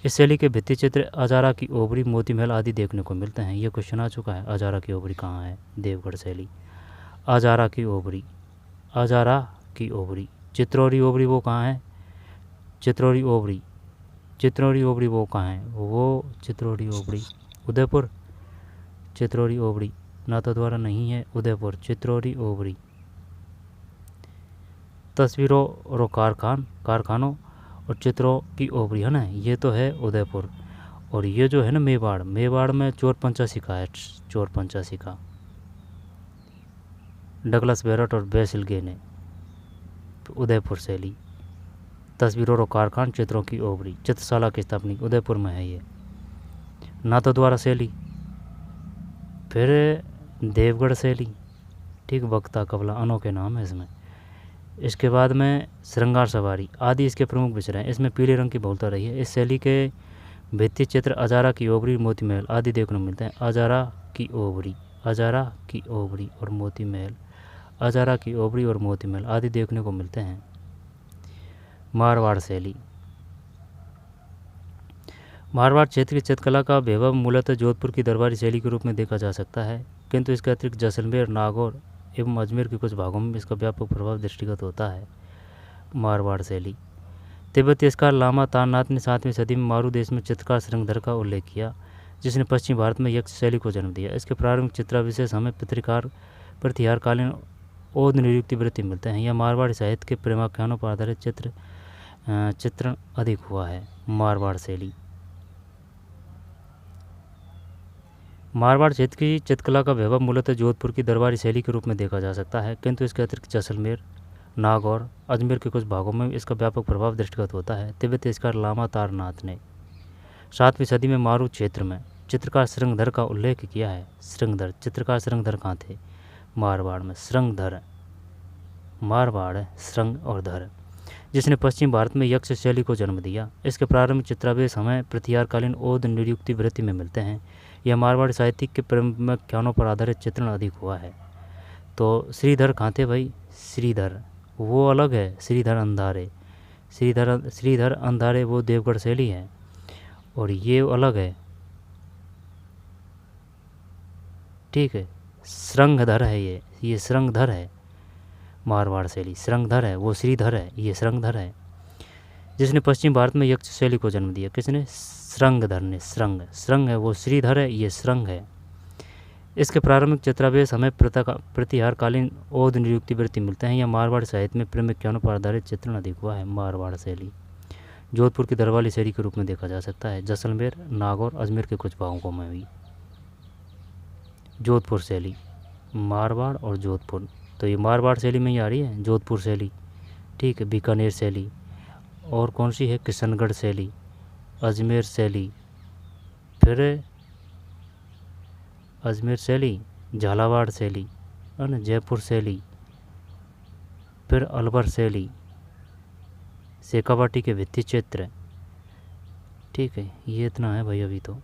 इस शैली के भित्ति चित्र अजारा की ओबरी, मोती महल आदि देखने को मिलते हैं। ये क्वेश्चन आ चुका है, अजारा की ओबरी कहाँ है? देवगढ़ शैली। अजारा की ओबरी, अजारा की ओबरी। चित्रौरी ओबरी वो कहाँ है? चित्रौरी ओबरी, चित्रौरी ओबरी वो कहाँ है? वो चित्रौरी ओबरी उदयपुर। चित्रौरी ओबरी नाथद्वारा नहीं है, उदयपुर। चित्रौरी ओबरी। तस्वीरों और कारखानों और चित्रों की ओबरी, है ना, ये तो है उदयपुर। और ये जो है ना मेवाड़, मेवाड़ में चोर पंचासी का है। चोर पंचासी का डगलस बेरट और बेसिल गे ने। उदयपुर शैली। तस्वीरों और कारखान, चित्रों की ओबरी, चित्रशाला की स्थापना उदयपुर में है ये। नाथद्वारा शैली, फिर देवगढ़ शैली। ठीक, वक्ता, कवला, अनोखे नाम है इसमें। इसके बाद में श्रृंगार, सवारी आदि इसके प्रमुख विषय हैं। इसमें पीले रंग की बहुलता रही है। इस शैली के भित्ति चित्र अजारा की ओबरी, मोती महल आदि देखने को मिलते हैं। अजारा की ओबरी, अजारा की ओबरी और मोती महल, अजारा की ओबरी और मोती महल आदि देखने को मिलते हैं। मारवाड़ शैली, मारवाड़ क्षेत्र की चित्रकला का वैभव मूलतः जोधपुर की दरबारी शैली के रूप में देखा जा सकता है, किंतु इसके अतिरिक्त जैसलमेर, नागौर एवं अजमेर के कुछ भागों में इसका व्यापक प्रभाव दृष्टिगत होता है। मारवाड़ शैली। तिब्बती इतिहासकार लामा तारनाथ ने 7वीं सदी में मारू देश में चित्रकार श्रृंगधर का उल्लेख किया, जिसने पश्चिम भारत में यक्ष शैली को जन्म दिया। इसके प्रारंभिक चित्राविशेष हमें प्रतिहारकालीन ओद नियुक्ति वृत्ति मिलते हैं। यह मारवाड़ी साहित्य के प्रेमाख्यानों पर आधारित चित्रण अधिक हुआ है। मारवाड़ शैली। मारवाड़ क्षेत्र की चित्रकला का वैभव मूलतः जोधपुर की दरबारी शैली के रूप में देखा जा सकता है, किंतु इसके अतिरिक्त जैसलमेर, नागौर, अजमेर के कुछ भागों में इसका व्यापक प्रभाव दृष्टिगत होता है। तिब्बती इतिहासकार लामा तारनाथ ने 7वीं सदी में मारू क्षेत्र में चित्रकार श्रृंगधर का उल्लेख किया है। श्रृंगधर, चित्रकार श्रृंगधर कहाँ थे? मारवाड़ में। श्रृंगधर, मारवाड़ है, श्रृंग और धर, जिसने पश्चिम भारत में यक्ष शैली को जन्म दिया। इसके प्रारंभिक चित्रावेश हमें प्रतिहारकालीन ओद नियुक्ति वृत्ति में मिलते हैं। यह मारवाड़ी साहित्य के प्रेमाख्यानों पर आधारित चित्रण अधिक हुआ है। तो श्रीधर कहाँ थे भाई? श्रीधर वो अलग है, श्रीधर अंधारे। श्रीधर अंधारे वो देवगढ़ शैली है, और ये अलग है। ठीक है, श्रृंगधर है ये श्रृंगधर है। मारवाड़ शैली श्रृंगधर है, वो श्रीधर है, ये श्रृंगधर है, जिसने पश्चिम भारत में यक्ष शैली को जन्म दिया। किसने? श्रृंगधर ने। श्रृंग है, वो श्रीधर है, ये श्रृंग है। इसके प्रारंभिक चित्रावेश हमें प्रतिहारकालीन ओद नियुक्ति वृत्ति मिलते हैं। यह मारवाड़ साहित्य में प्रेमाख्यानों पर आधारित चित्रण अधिक हुआ है। मारवाड़ शैली जोधपुर की दरबारी शैली के रूप में देखा जा सकता है। जैसलमेर, नागौर, अजमेर के कुछ भागों में भी। जोधपुर शैली, मारवाड़ और जोधपुर, तो ये मारवाड़ शैली में ही आ रही है। जोधपुर शैली, ठीक है। बीकानेर शैली, और कौन सी है? किशनगढ़ शैली, अजमेर शैली, फिर अजमेर शैली, झालावाड़ शैली, है ना, जयपुर शैली, फिर अलवर शैली, शेखावाटी के भित्ति चित्र। ठीक है, ये इतना है भाई, अभी तो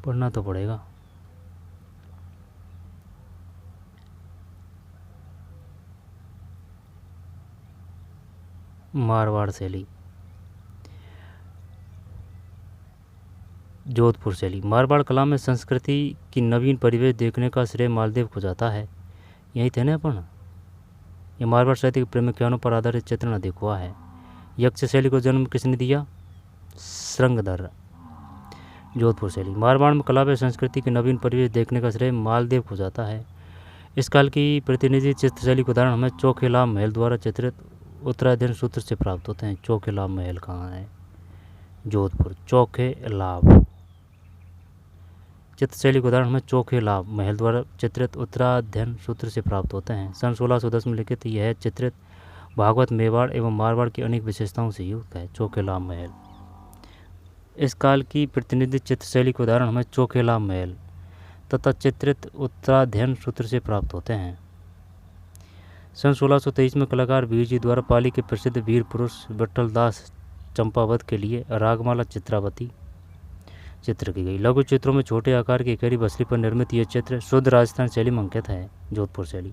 पढ़ना तो पड़ेगा। मारवाड़ शैली। जोधपुर शैली। मारवाड़ कला में संस्कृति की नवीन परिवेश देखने का श्रेय मालदेव को जाता है। यही थे ना अपन। ये मारवाड़ साहित्य के प्रेमिकानों पर आधारित चित्रण अधिक हुआ है। यक्ष शैली को जन्म किसने दिया? श्रृंगधर। जोधपुर शैली। मारवाड़ में कला व संस्कृति के नवीन परिवेश देखने का श्रेय मालदेव को जाता है। इस काल की प्रतिनिधि चित्रशैली के उदाहरण हमें चौखेलाम महल द्वारा चित्रित उत्तराध्ययन सूत्र से प्राप्त होते हैं। चौखेलाम महल कहाँ है? जोधपुर। चौखेलाम। चित्रशैली के उदाहरण हमें चौखेलाम महल द्वारा चित्रित उत्तराध्ययन सूत्र से प्राप्त होते हैं। सन 1610 में लिखित यह चित्रित भागवत, मेवाड़ एवं मारवाड़ की अनेक विशेषताओं से युक्त है। चौखेलाम महल। इस काल की प्रतिनिधि चित्रशैली के उदाहरण हमें चौखेलाम महल तथा चित्रित उत्तराध्ययन सूत्र से प्राप्त होते हैं। सन 1623 में कलाकार वीर जी द्वारा पाली के प्रसिद्ध वीर पुरुष विट्ठल दास चंपावत के लिए रागमाला चित्रावती चित्र की गई। लघु चित्रों में छोटे आकार की इकहरी बसरी पर निर्मित यह चित्र शुद्ध राजस्थान शैली में अंकित है। जोधपुर शैली।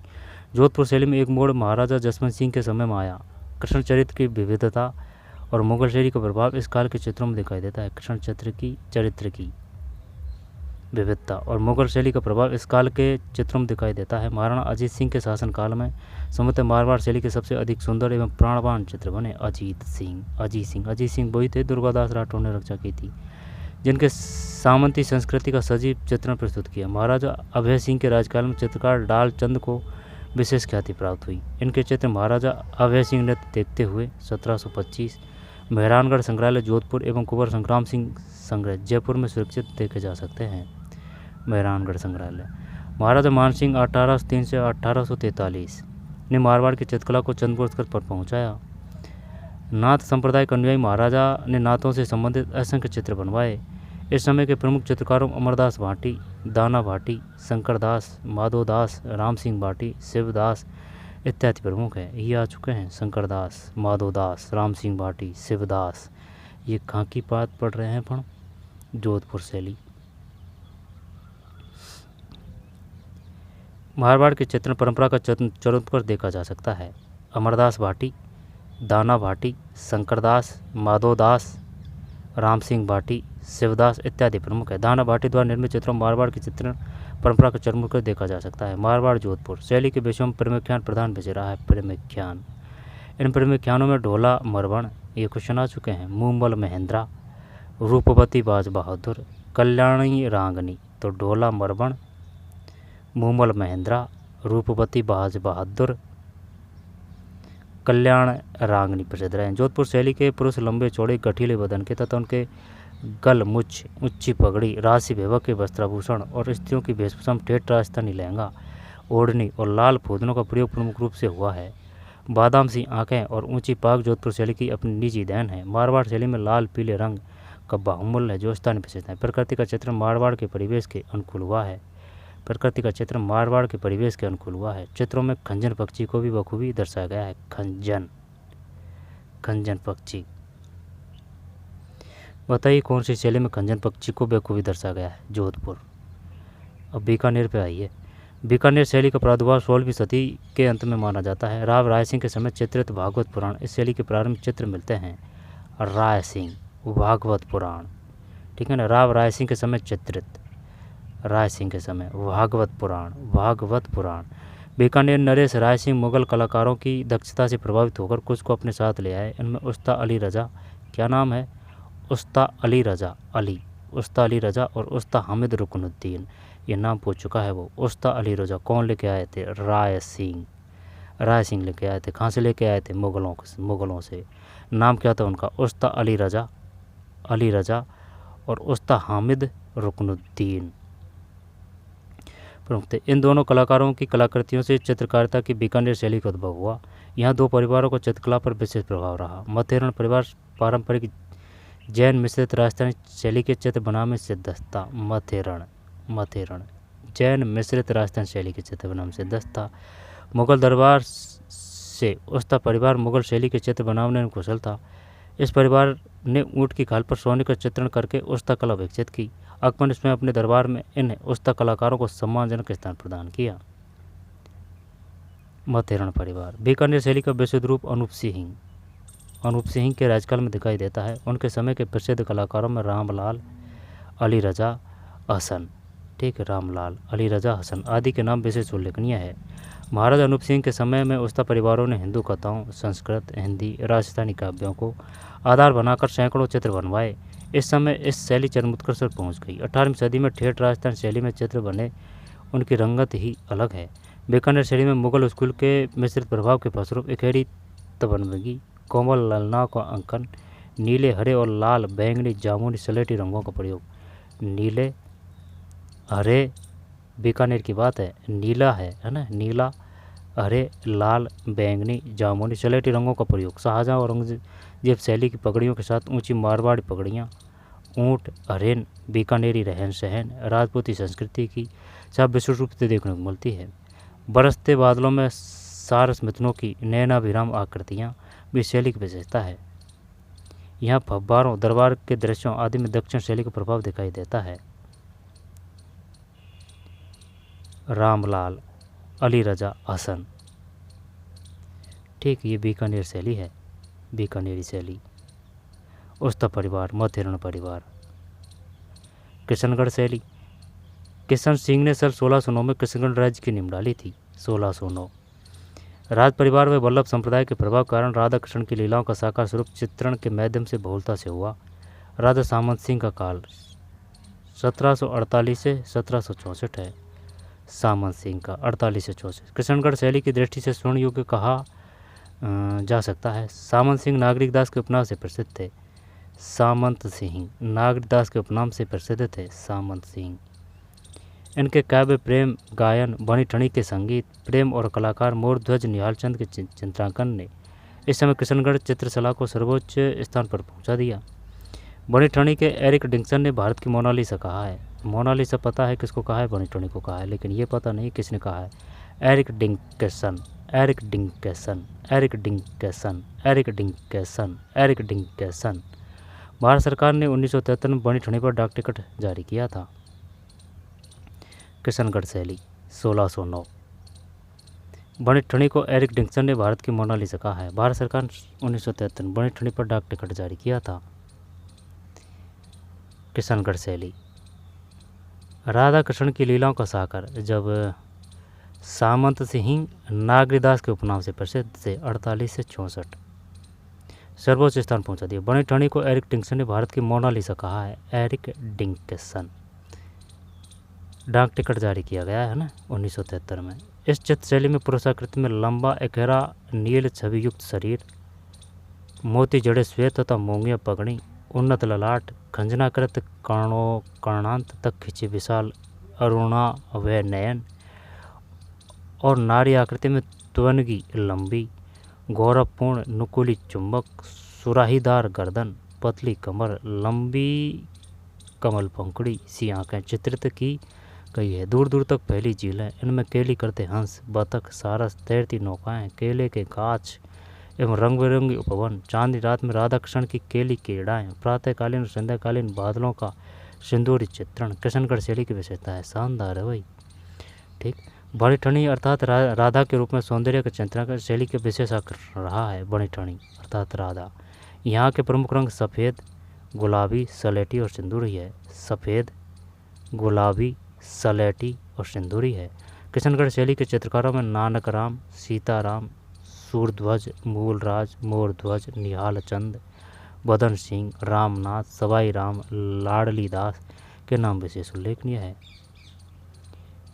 जोधपुर शैली में एक मोड़ महाराजा जसवंत सिंह के समय में आया। कृष्ण चरित्र की विविधता और मुगल शैली का प्रभाव इस काल के चित्रों में दिखाई देता है। कृष्ण चरित्र की विविधता और मुगल शैली का प्रभाव इस काल के चित्रों में दिखाई देता है। महाराणा अजीत सिंह के शासनकाल में समूह मारवाड़ शैली के सबसे अधिक सुंदर एवं प्राणवान चित्र बने। अजीत सिंह वही थे दुर्गादास राठौर ने रक्षा की थी, जिनके सामंती संस्कृति का सजीव चित्रण प्रस्तुत किया। महाराजा अभय सिंह के राजकाल में चित्रकार डाल चंद को विशेष ख्याति प्राप्त हुई। इनके चित्र महाराजा अभय सिंह ने देखते हुए 1725 मेहरानगढ़ संग्रहालय जोधपुर एवं कुंवर संग्राम सिंह संग्रह जयपुर में सुरक्षित देखे जा सकते हैं। मेहरानगढ़ संग्रहालय। महाराजा मानसिंह 1803 से 1843 ने मारवाड़ की चित्रकला को चंद्रपुर पर पहुंचाया। नाथ संप्रदाय के अनुयायी महाराजा ने नाथों से संबंधित असंख्य चित्र बनवाए। इस समय के प्रमुख चित्रकारों अमरदास भाटी, दाना भाटी, शंकरदास, माधोदास, राम सिंह भाटी, शिवदास इत्यादि प्रमुख हैं। ये आ चुके हैं शंकरदास, माधोदास, राम सिंह भाटी, शिवदास। ये कहाँ की बात पढ़ रहे हैं अपन? जोधपुर शैली। मारवाड़ की चित्रण परंपरा का चरण पर देखा जा सकता है। अमरदास भाटी, दाना भाटी, शंकरदास, माधोदास, राम सिंह भाटी, शिवदास इत्यादि प्रमुख है। दाना भाटी द्वारा निर्मित चित्रों मारवाड़ की चित्रण परंपरा का चरण पर देखा जा सकता है। मारवाड़ जोधपुर शैली के विषयों में प्रेमिख्यान प्रधान विषय रहा है। प्रेमिख्यान। इन प्रेमिख्यानों में ढोला मरवण, ये क्वेश्चन आ चुके हैं, मूमल महेंद्रा, रूपवती बाज बहादुर, कल्याणी रांगनी। तो ढोला मरवण, मूमल महेंद्रा, रूपवती बाज बहादुर, कल्याण रांगनी प्रसिद्ध रहे। जोधपुर शैली के पुरुष लंबे चौड़े गठीले बदन के तथा उनके गल, मुछ, ऊंची पगड़ी, राशि वैभव के वस्त्राभूषण और स्त्रियों की वेशभूषा में ठेठ राजस्थानी लहंगा, ओढ़नी और लाल फूदनों का प्रयोग प्रमुख रूप से हुआ है। बादाम सी आंखें और ऊंची पाग जोधपुर शैली की अपनी निजी देन है। मारवाड़ शैली में लाल पीले रंग का बाहुमूल्य है जो स्थानीय विशेषता है। प्रकृति का चित्र मारवाड़ के परिवेश के अनुकूल हुआ है। प्रकृति का चित्र मारवाड़ के परिवेश के अनुकूल हुआ है। चित्रों में खंजन पक्षी को भी बखूबी दर्शाया गया है। खंजन पक्षी। बताइए कौन सी शैली में खंजन पक्षी को बखूबी दर्शाया गया है? जोधपुर। अब बीकानेर पे आइए। बीकानेर शैली का प्रादुर्भाव 16वीं सदी के अंत में माना जाता है। राव राय सिंह के समय चित्रित भागवत पुराण इस शैली के प्रारंभिक चित्र मिलते हैं। राय सिंह, भागवत पुराण, ठीक है ना। राव राय सिंह के समय चित्रित, राय सिंह के समय भागवत पुराण। बीकानेर नरेश राय सिंह मुगल कलाकारों की दक्षता से प्रभावित होकर कुछ को अपने साथ ले आए। इनमें उस्ता अली रजा, क्या नाम है? उस्ता अली रजा और उस्ता हामिद रुकनुद्दीन, ये नाम पूछ चुका है वो। उस्ता अली रजा कौन लेके आए थे? राय सिंह लेके आए थे। कहाँ से लेके आए थे? मुगलों से। नाम क्या था उनका? उस्ता अली रजा और उस्ता हामिद रुकनुद्दीन प्रमुख थे। इन दोनों कलाकारों की कलाकृतियों से चित्रकारिता की बीकानेर शैली का उद्भव हुआ। यहाँ दो परिवारों को चित्रकला पर विशेष प्रभाव रहा। मथेरण परिवार पारंपरिक जैन मिश्रित राजस्थानी शैली के चित्र बनाने में सिद्धस्त था। मथेरण जैन मिश्रित राजस्थानी शैली के चित्र बनाने में सिद्धस्त था। मुगल दरबार से उस्ता परिवार मुगल शैली के चित्र बनाने में कुशल था। इस परिवार ने ऊँट की खाल पर सोने का चित्रण करके उस्ता कला विकसित की। अकबर ने इसमें अपने दरबार में इन उस्ता कलाकारों को सम्मानजनक स्थान प्रदान किया। मथेरण परिवार। बीकानेर शैली का विशुद्ध रूप अनूप सिंह, अनूप सिंह के राजकाल में दिखाई देता है। उनके समय के प्रसिद्ध कलाकारों में रामलाल, अली रजा हसन, ठीक है, रामलाल, अली रजा हसन आदि के नाम विशेष उल्लेखनीय है। महाराजा अनूप सिंह के समय में उस्ता परिवारों ने हिंदू कथाओं, संस्कृत, हिंदी, राजस्थानी काव्यों को आधार बनाकर सैकड़ों चित्र बनवाए। इस समय इस शैली चरमोत्कर्ष पर पहुंच गई। 18वीं सदी में ठेठ राजस्थान शैली में चित्र बने, उनकी रंगत ही अलग है। बीकानेर शैली में मुगल स्कूल के मिश्रित प्रभाव के फलस्वरूप इकहरी तबनगी, कोमल ललना का अंकन, नीले, हरे और लाल, बैंगनी, जामुनी, सलेटी रंगों का प्रयोग। नीले, हरे, बीकानेर की बात है, नीला है ना, नीला, हरे, लाल, बैंगनी, जामुनी, सलेटी रंगों का प्रयोग। शाहजहाँ और औरंगजेब शैली की पगड़ियों के साथ ऊंची मारवाड़ी पगड़ियाँ, ऊँट, हरेन, बीकानेरी रहन सहन, राजपूती संस्कृति की छाप विशेष रूप से देखने को मिलती है। बरसते बादलों में सारस मिथुनों की नयनाभिराम आकृतियाँ भी शैली की विशेषता है। यहाँ फव्वारों, दरबार के दृश्यों आदि में दक्षिण शैली का प्रभाव दिखाई देता है। रामलाल, अली रजा हसन, ठीक, ये बीकानेर शैली है, बीकानेरी शैली। उस्ता परिवार, मध्यरण परिवार। किशनगढ़ शैली। किशन सिंह ने सन 1609 में किशनगढ़ राज्य की नींव डाली थी। 1609 राज परिवार व वल्लभ संप्रदाय के प्रभाव के कारण राधा कृष्ण की लीलाओं का साकार स्वरूप चित्रण के माध्यम से बहुलता से हुआ। राजा सामंत सिंह का काल 1748 से 1764 है। सामंत सिंह का 48 से 64 किशनगढ़ शैली की दृष्टि से स्वर्ण युग कहा जा सकता है। सामंत सिंह नागरिक दास के उपनाम से प्रसिद्ध थे। सामंत सिंह नागरिक दास के उपनाम से प्रसिद्ध थे। सामंत सिंह। इनके काव्य, प्रेम गायन, बनी ठनी के संगीत, प्रेम और कलाकार मोरध्वज निहालचंद के चित्रांकन ने इस समय किशनगढ़ चित्रकला को सर्वोच्च स्थान पर पहुंचा दिया। बनी ठनी के एरिक डिक्सन ने भारत की मोनालिसा कहा है। मोनालिसा पता है किसको कहा है, बनी ठनी को कहा है, लेकिन ये पता नहीं किसने कहा है। Eric Dixon, Eric Dixon, Eric Dixon, Eric Dixon, Eric Dixon. Bharat सरकार ने 1973 में बनी ठनी पर डाक टिकट जारी किया था। किशनगढ़ शैली 1609। बनी ठनी को एरिक डिक्सन ने भारत की मोनालिसा कहा है। भारत सरकार 1973 में बनी ठनी पर डाक टिकट जारी किया था। किशनगढ़ शैली। राधा कृष्ण की लीलाओं का साकार। जब सामंत सिंह नागरिदास के उपनाम से प्रसिद्ध थे, 48 से 64 सर्वोच्च स्थान पहुंचा दिया। बनी ठनी को एरिक डिक्सन ने भारत की मोनालिसा कहा है। Eric Dixon. डाक टिकट जारी किया गया है ना 1973 में। इस चित्र शैली में पुरुषाकृति में लंबा, एकहरा, नील छवि युक्त शरीर, मोती जड़े श्वेत तथा मोंगिया पगड़ी, उन्नत ललाट, खंजनाकृत कर्णांत तक खिंचे विशाल अरुणा व नयन और नारी आकृति में त्वनगी लंबी, गौरवपूर्ण नुकीली चुंबक, सुराहीदार गर्दन, पतली कमर, लंबी कमल पंखुड़ी सी आंखें चित्रित की गई है। दूर दूर तक फैली झीलें, इनमें केली करते हंस, बतख, सारस, तैरती नौकाएं, केले के गाछ एवं रंग बिरंगी उपवन, चांदी रात में राधा कृष्ण की केली क्रीड़ाएं, प्रातःकालीन और संध्याकालीन बादलों का सिंदूरी चित्रण किशनगढ़ शैली की विशेषता है। शानदार है भाई, ठीक। बनी ठनी अर्थात राधा के रूप में सौंदर्य का चित्रण शैली के विशेष आकर्षण रहा है। बनी ठनी अर्थात राधा। यहाँ के प्रमुख रंग सफ़ेद, गुलाबी, सलेटी और सिंदूरी है। सफ़ेद, गुलाबी, सलेटी और सिंदूरी है। किशनगढ़ शैली के चित्रकारों में नानक राम, सीताराम, सूरध्वज, मूलराज, मोरध्वज, निहालचंद, बदन सिंह, रामनाथ, सवाई राम, लाडली दास के नाम विशेष उल्लेखनीय है।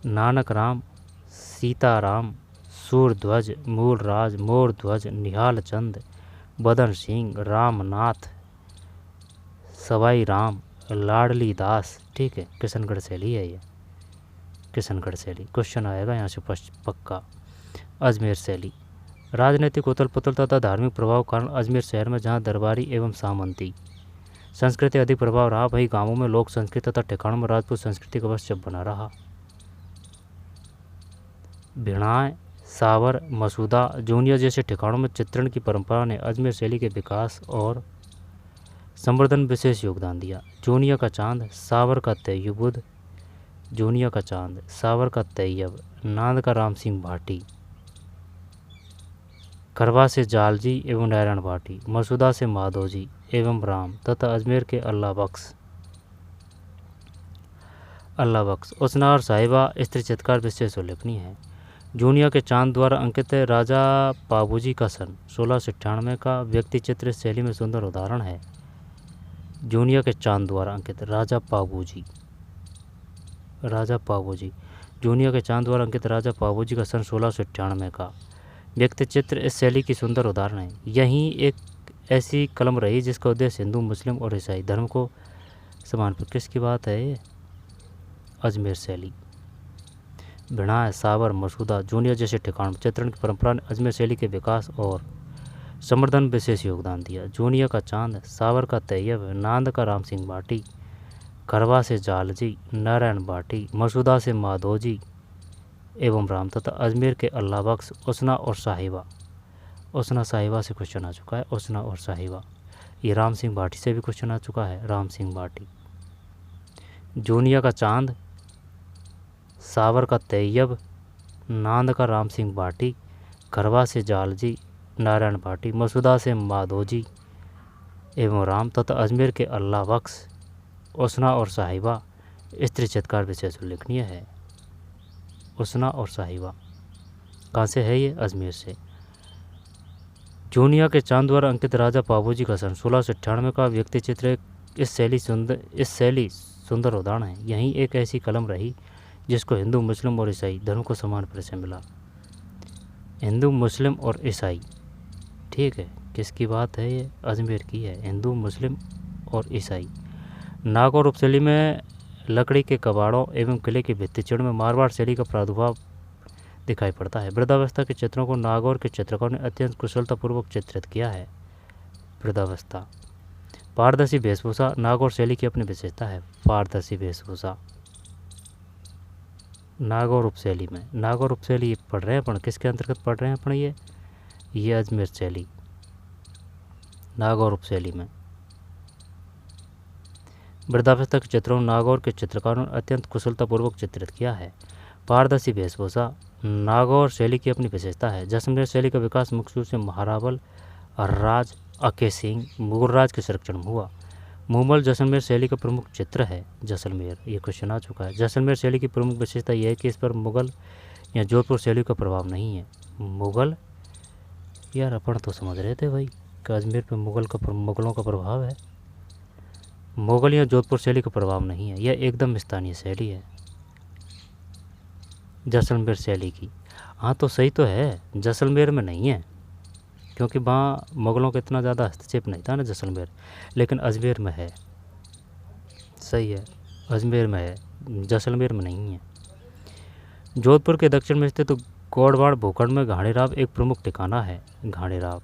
नानक राम, सीताराम, सूरध्वज, मूलराज, मोरध्वज, निहालचंद, बदन सिंह, रामनाथ, सवाई राम, लाडली दास, ठीक है, किशनगढ़ शैली है ये। किशनगढ़ शैली क्वेश्चन आएगा यहाँ से पक्का। अजमेर शैली। राजनीतिक उथल पुथल तथा धार्मिक प्रभाव के कारण अजमेर शहर में जहाँ दरबारी एवं सामंती संस्कृति अधिक प्रभाव रहा, वहीं गांवों में लोक संस्कृति तथा ठिकानों में राजपूत संस्कृति का वश बना रहा। भिणाय, सावर, मसूदा, जूनिया जैसे ठिकानों में चित्रण की परंपरा ने अजमेर शैली के विकास और संवर्धन में विशेष योगदान दिया। जूनिया का चांद, सावर का तैयब बुद्ध, जूनिया का चांद, सावर का तैयब, नांद का राम सिंह भाटी, खरवा से जालजी एवं नारायण भाटी, मसूदा से माधोजी एवं राम तथा अजमेर के अल्लाह बख्श। उसना और साहिबा स्त्री चित्कार विशेष उल्लेखनीय है। जूनिया के चांद द्वारा अंकित राजा पाबूजी का सन 1698 का व्यक्ति चित्र इस शैली में सुंदर उदाहरण है। जूनिया के चांद द्वारा अंकित राजा पाबूजी जूनिया के चांद द्वारा अंकित राजा पाबूजी का सन 1698 का व्यक्ति चित्र इस शैली की सुंदर उदाहरण है। यही एक ऐसी कलम रही जिसका उद्देश्य हिंदू, मुस्लिम और ईसाई धर्म को समान पर। किसकी बात है ये? अजमेर शैली। भिणाय, सावर, मसूदा, जूनिया जैसे ठिकानों चित्रण की परंपरा ने अजमेर शैली के विकास और संवर्धन में विशेष योगदान दिया। जूनिया का चांद, सावर का तैयब, नांद का राम सिंह भाटी, खरवा से जालजी, नारायण भाटी, मसूदा से माधोजी एवं राम तथा अजमेर के अल्लाह बख्श, उसना और साहिबा। उसना साहिबा से क्वेश्चन आ चुका है। उसना और साहिबा। ये राम सिंह भाटी से भी क्वेश्चन आ चुका है। राम सिंह भाटी। जूनिया का चांद, सावर का तैयब, नांद का राम सिंह भाटी, खरवा से जालजी, नारायण भाटी, मसूदा से माधोजी एवं राम तथा अजमेर के अल्लाह बख्श, उसना और साहिबा स्त्री चित्कार विशेष उल्लेखनीय है। उसना और साहिबा कहाँ से है? ये अजमेर से। जूनिया के चांद द्वारा अंकित राजा पाबूजी का सन 1698 का व्यक्ति चित्र इस शैली सुंदर उदाहरण है। यही एक ऐसी कलम रही जिसको हिंदू, मुस्लिम और ईसाई धर्म को समान परिचय मिला। हिंदू, मुस्लिम और ईसाई, ठीक है। किसकी बात है ये? अजमेर की है। हिंदू, मुस्लिम और ईसाई। नागौर उपशैली में लकड़ी के कबाड़ों एवं किले की भित्ति चित्रण में मारवाड़ शैली का प्रादुर्भाव दिखाई पड़ता है। वृद्धावस्था के चित्रों को नागौर के चित्रकारों ने अत्यंत कुशलतापूर्वक चित्रित किया है। वृद्धावस्था। पारदर्शी वेशभूषा नागौर शैली की अपनी विशेषता है। पारदर्शी वेशभूषा नागौर उपशैली में। नागौर उपशैली पढ़ रहे हैं अपन, किसके अंतर्गत पढ़ रहे हैं अपन? ये अजमेर शैली, नागौर उपशैली में। वृद्धावस्था के चित्रों नागौर के चित्रकारों ने अत्यंत कुशलतापूर्वक चित्रित किया है। पारदर्शी वेशभूषा नागौर शैली की अपनी विशेषता है। जैसलमेर शैली का विकास मुख्य रूप से महारावल, अर्राज, अके सिंह, मुगल राज के संरक्षण में हुआ। मुमल जैसलमेर शैली का प्रमुख चित्र है। जैसलमेर, ये क्वेश्चन आ चुका है। जैसलमेर शैली की प्रमुख विशेषता यह है कि इस पर मुगल या जोधपुर शैली का प्रभाव नहीं है। मुगल, यार अपन तो समझ रहे थे भाई कि अजमेर पे मुगलों का प्रभाव है। मुगल या जोधपुर शैली का प्रभाव नहीं है। यह एकदम स्थानीय शैली है जैसलमेर शैली की। हाँ तो सही तो है, जैसलमेर में नहीं है क्योंकि वहाँ मुगलों का इतना ज़्यादा हस्तक्षेप नहीं था ना जैसलमेर, लेकिन अजमेर में है। सही है, अजमेर में है, जैसलमेर में नहीं है। जोधपुर के दक्षिण में स्थित गौड़वाड़ भूखंड में घाणीराव एक प्रमुख ठिकाना है। घाणीराव।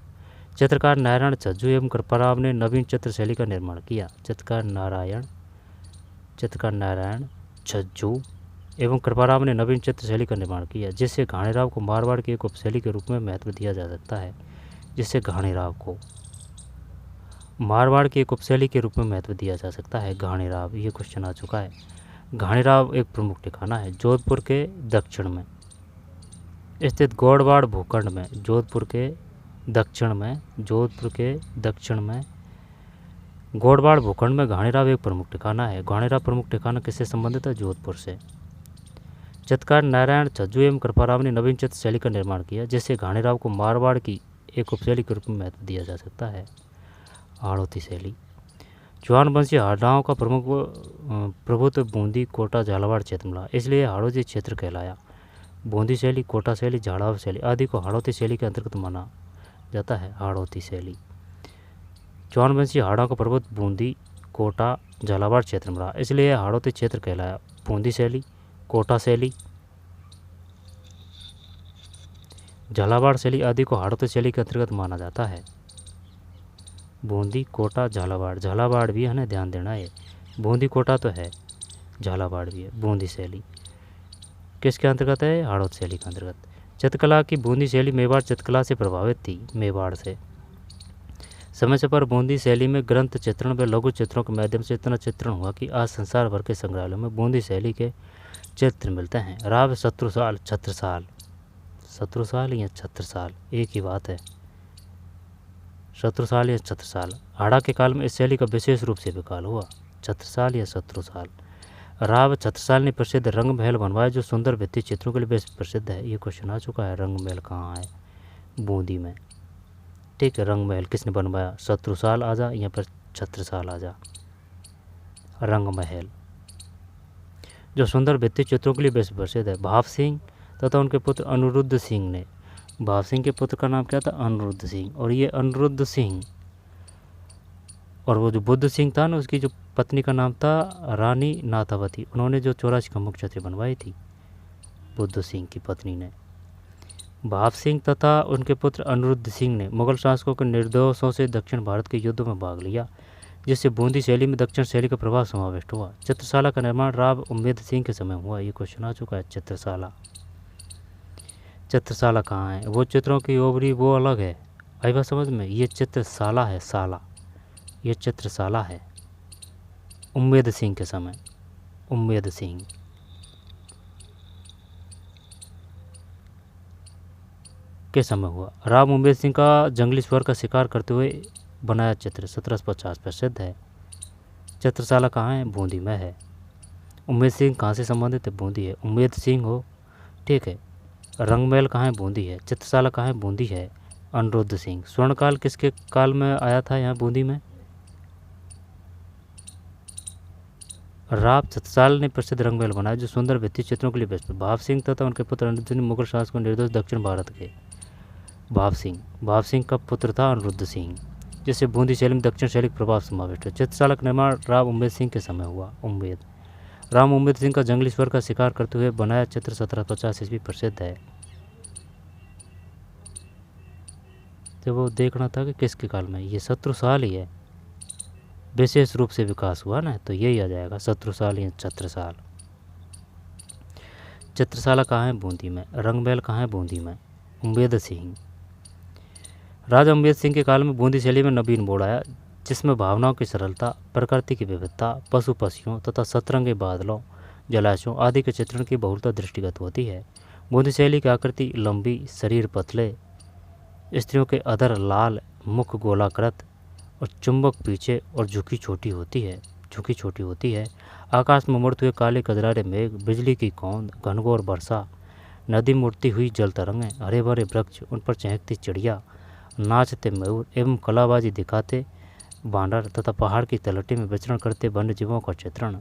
चित्रकार नारायण छज्जू एवं कृपाराव ने नवीन चित्र शैली का निर्माण किया। चित्रकार नारायण छज्जू एवं कृपाराव ने नवीन चित्र शैली का निर्माण किया, जिससे घाणीराव को मारवाड़ की एक उपशैली के रूप में महत्व दिया जा सकता है। जिससे घाणीराव को मारवाड़ की एक उपशैली के रूप में महत्व दिया जा सकता है। घाणीराव, ये क्वेश्चन आ चुका है। घाणीराव एक प्रमुख ठिकाना है जोधपुर के दक्षिण में स्थित गौड़वाड़ भूखंड में। जोधपुर के दक्षिण में गौड़वाड़ भूखंड में घाणीराव एक प्रमुख ठिकाना है। घाणीराव प्रमुख ठिकाना किससे संबंधित है? जोधपुर से। चित्रकार नारायण छज्जू एवं कृपाराव ने नवीन चित्र शैली का निर्माण किया, जिससे घाणीराव को मारवाड़ की एक उपशैली के रूप में महत्व दिया जा सकता है। हाड़ौती शैली। चौहान वंशी हाड़ाओं का प्रमुख प्रभुत्व बूंदी, कोटा, झालावाड़ क्षेत्र में रहा, इसलिए हाड़ौती क्षेत्र कहलाया। बूंदी शैली, कोटा शैली, झालावाड़ शैली आदि को हाड़ौती शैली के अंतर्गत माना जाता है। हाड़ौती शैली। चौहान वंशी हाड़ाओं का प्रभुत्व बूंदी, कोटा, झालावाड़ क्षेत्र में रहा, इसलिए हाड़ौती क्षेत्र कहलाया। बूंदी शैली, कोटा शैली, झालावाड़ शैली आदि को हाड़ौती शैली के अंतर्गत माना जाता है। बूंदी, कोटा, झालावाड़ भी है ना, ध्यान देना है। बूंदी, कोटा तो है, झालावाड़ भी है। बूंदी शैली किसके अंतर्गत है? हाड़ौती शैली के अंतर्गत। चित्रकला की बूंदी शैली मेवाड़ चित्रकला से प्रभावित थी। मेवाड़ से समय पर बूंदी शैली में ग्रंथ चित्रण व लघु चित्रों के माध्यम से इतना चित्रण हुआ कि आज संसार भर के संग्रहालयों में बूंदी शैली के चित्र मिलते हैं। राव शत्रुसाल, छत्रसाल या छत्रसाल एक ही बात है। शत्रुसाल या छत्रसाल। हाड़ा के काल में इस शैली का विशेष रूप से विकास हुआ। छत्रसाल या शत्रुसाल। राव छत्रसाल ने प्रसिद्ध रंग महल बनवाया जो सुंदर भित्ति चित्रों के लिए बेहद प्रसिद्ध है। ये क्वेश्चन आ चुका है। रंग महल कहाँ है? बूंदी में। ठीक है, रंग महल किसने बनवाया? शत्रुसाल आ जा, यहाँ पर छत्रसाल आ जा। रंग महल जो सुंदर भित्ति चित्रों के लिए बेहद प्रसिद्ध है। भाव सिंह तथा उनके पुत्र अनिरुद्ध सिंह ने, भाव सिंह के पुत्र का नाम क्या था? अनिरुद्ध सिंह। और ये अनिरुद्ध सिंह और वो जो बुद्ध सिंह था ना, उसकी जो पत्नी का नाम था रानी नाथावती। उन्होंने जो 84 खम्भों की छतरी बनवाई थी बुद्ध सिंह की पत्नी ने। भाव सिंह तथा उनके पुत्र अनिरुद्ध सिंह ने मुगल शासकों के निर्दोषों से दक्षिण भारत के युद्धों में भाग लिया, जिससे बूंदी शैली में दक्षिण शैली का प्रभाव समाविष्ट हुआ। चित्रशाला का निर्माण राव उम्मेद सिंह के समय हुआ। ये क्वेश्चन आ चुका है। चित्रशाला, चित्रशाला कहाँ है? वो चित्रों की ओवरी वो अलग है। आई बात समझ में? ये चित्रशाला है, शाला, ये चित्रशाला है। उम्मेद सिंह के समय, उम्मेद सिंह के समय हुआ। राव उम्मेद सिंह का जंगली स्वर का शिकार करते हुए बनाया चित्र 1750 प्रसिद्ध है। चित्रशाला कहाँ है? बूंदी में है। उम्मेद सिंह कहाँ से संबंधित है? बूंदी है। उम्मेद सिंह हो, ठीक है। रंगमहल कहाँ है? बूंदी है। चित्रशाला कहाँ है? बूंदी है। अनिरुद्ध सिंह। स्वर्णकाल किसके काल में आया था यहाँ बूंदी में? राव छत्रसाल ने प्रसिद्ध रंगमहल बनाया जो सुंदर भित्ति चित्रों के लिए बेस्ट। भाव सिंह तथा उनके पुत्र अनिरुद्ध सिंह मुगल शासकों निर्दोष दक्षिण भारत के। भाव सिंह का पुत्र था अनिरुद्ध सिंह, जिससे बूंदी शैली में दक्षिण शैली का प्रभाव समाविष्ट है। चित्रशाला का निर्माण राव उम्मेद सिंह के समय हुआ। राम उम्मेद सिंह का जंगली स्वर का शिकार करते हुए बनाया चित्र 1750 ईस्वी प्रसिद्ध है। तो वो देखना था कि किसके काल में। ये शत्रुसाल ही है, विशेष रूप से विकास हुआ ना, तो यही आ जाएगा शत्रुसाल या छत्रसाल। चित्रशाला कहाँ है? बूंदी में। रंगमहल कहाँ है? बूंदी में। उम्मेद सिंह। राजा उम्मेद सिंह के काल में बूंदी शैली में नवीन मोड़ आया, जिसमें भावनाओं की सरलता, प्रकृति की विविधता, पशु पक्षियों तथा सतरंगी बादलों, जलाशयों आदि के चित्रण की बहुलता दृष्टिगत होती है। बूंदी शैली की आकृति लंबी, शरीर पतले, स्त्रियों के अधर लाल, मुख गोलाकृत और चुंबक पीछे और झुकी छोटी होती है। आकाश में उमड़ते हुए काले कजरारे मेघ, बिजली की कौंद, घनघोर वर्षा, नदी में उड़ती हुई जल तरंगें, हरे भरे वृक्ष, उन पर चहकती चिड़िया, नाचते मयूर एवं कलाबाजी दिखाते बांदर तथा पहाड़ की तलहटी में विचरण करते वन्य जीवों का चित्रण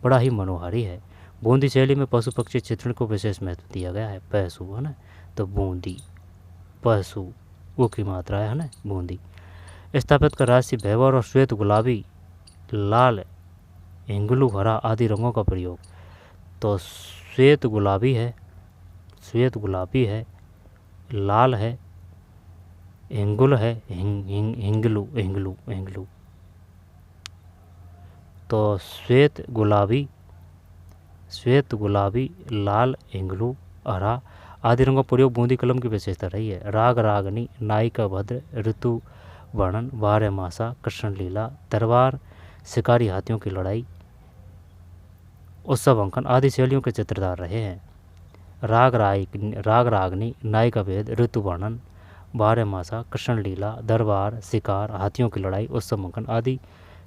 बड़ा ही मनोहारी है। बूंदी शैली में पशु पक्षी चित्रण को विशेष महत्व दिया गया है। पशु है ना, तो बूंदी पशु वो की मात्रा है ना, बूंदी। स्थापित का राशि भैवर और श्वेत गुलाबी, लाल, हिंगलू, हरा आदि रंगों का प्रयोग। तो श्वेत गुलाबी है, लाल है, हिंगुल है, हिंगलू। तो श्वेत गुलाबी, लाल, हिंगलू, हरा आदि रंगों का प्रयोग बूंदी कलम की विशेषता रही है। राग रागनी, नायिका भद्र, ऋतु वर्णन, बारहमासा, कृष्ण लीला, दरबार, शिकारी हाथियों की लड़ाई, उत्सव अंकन आदि शैलियों के चित्रधार रहे हैं। राग रागनी, नायिका भेद, ऋतु वर्णन, बारहमासा, कृष्ण लीला, दरबार, शिकार, हाथियों की लड़ाई, उत्सव अंकन आदि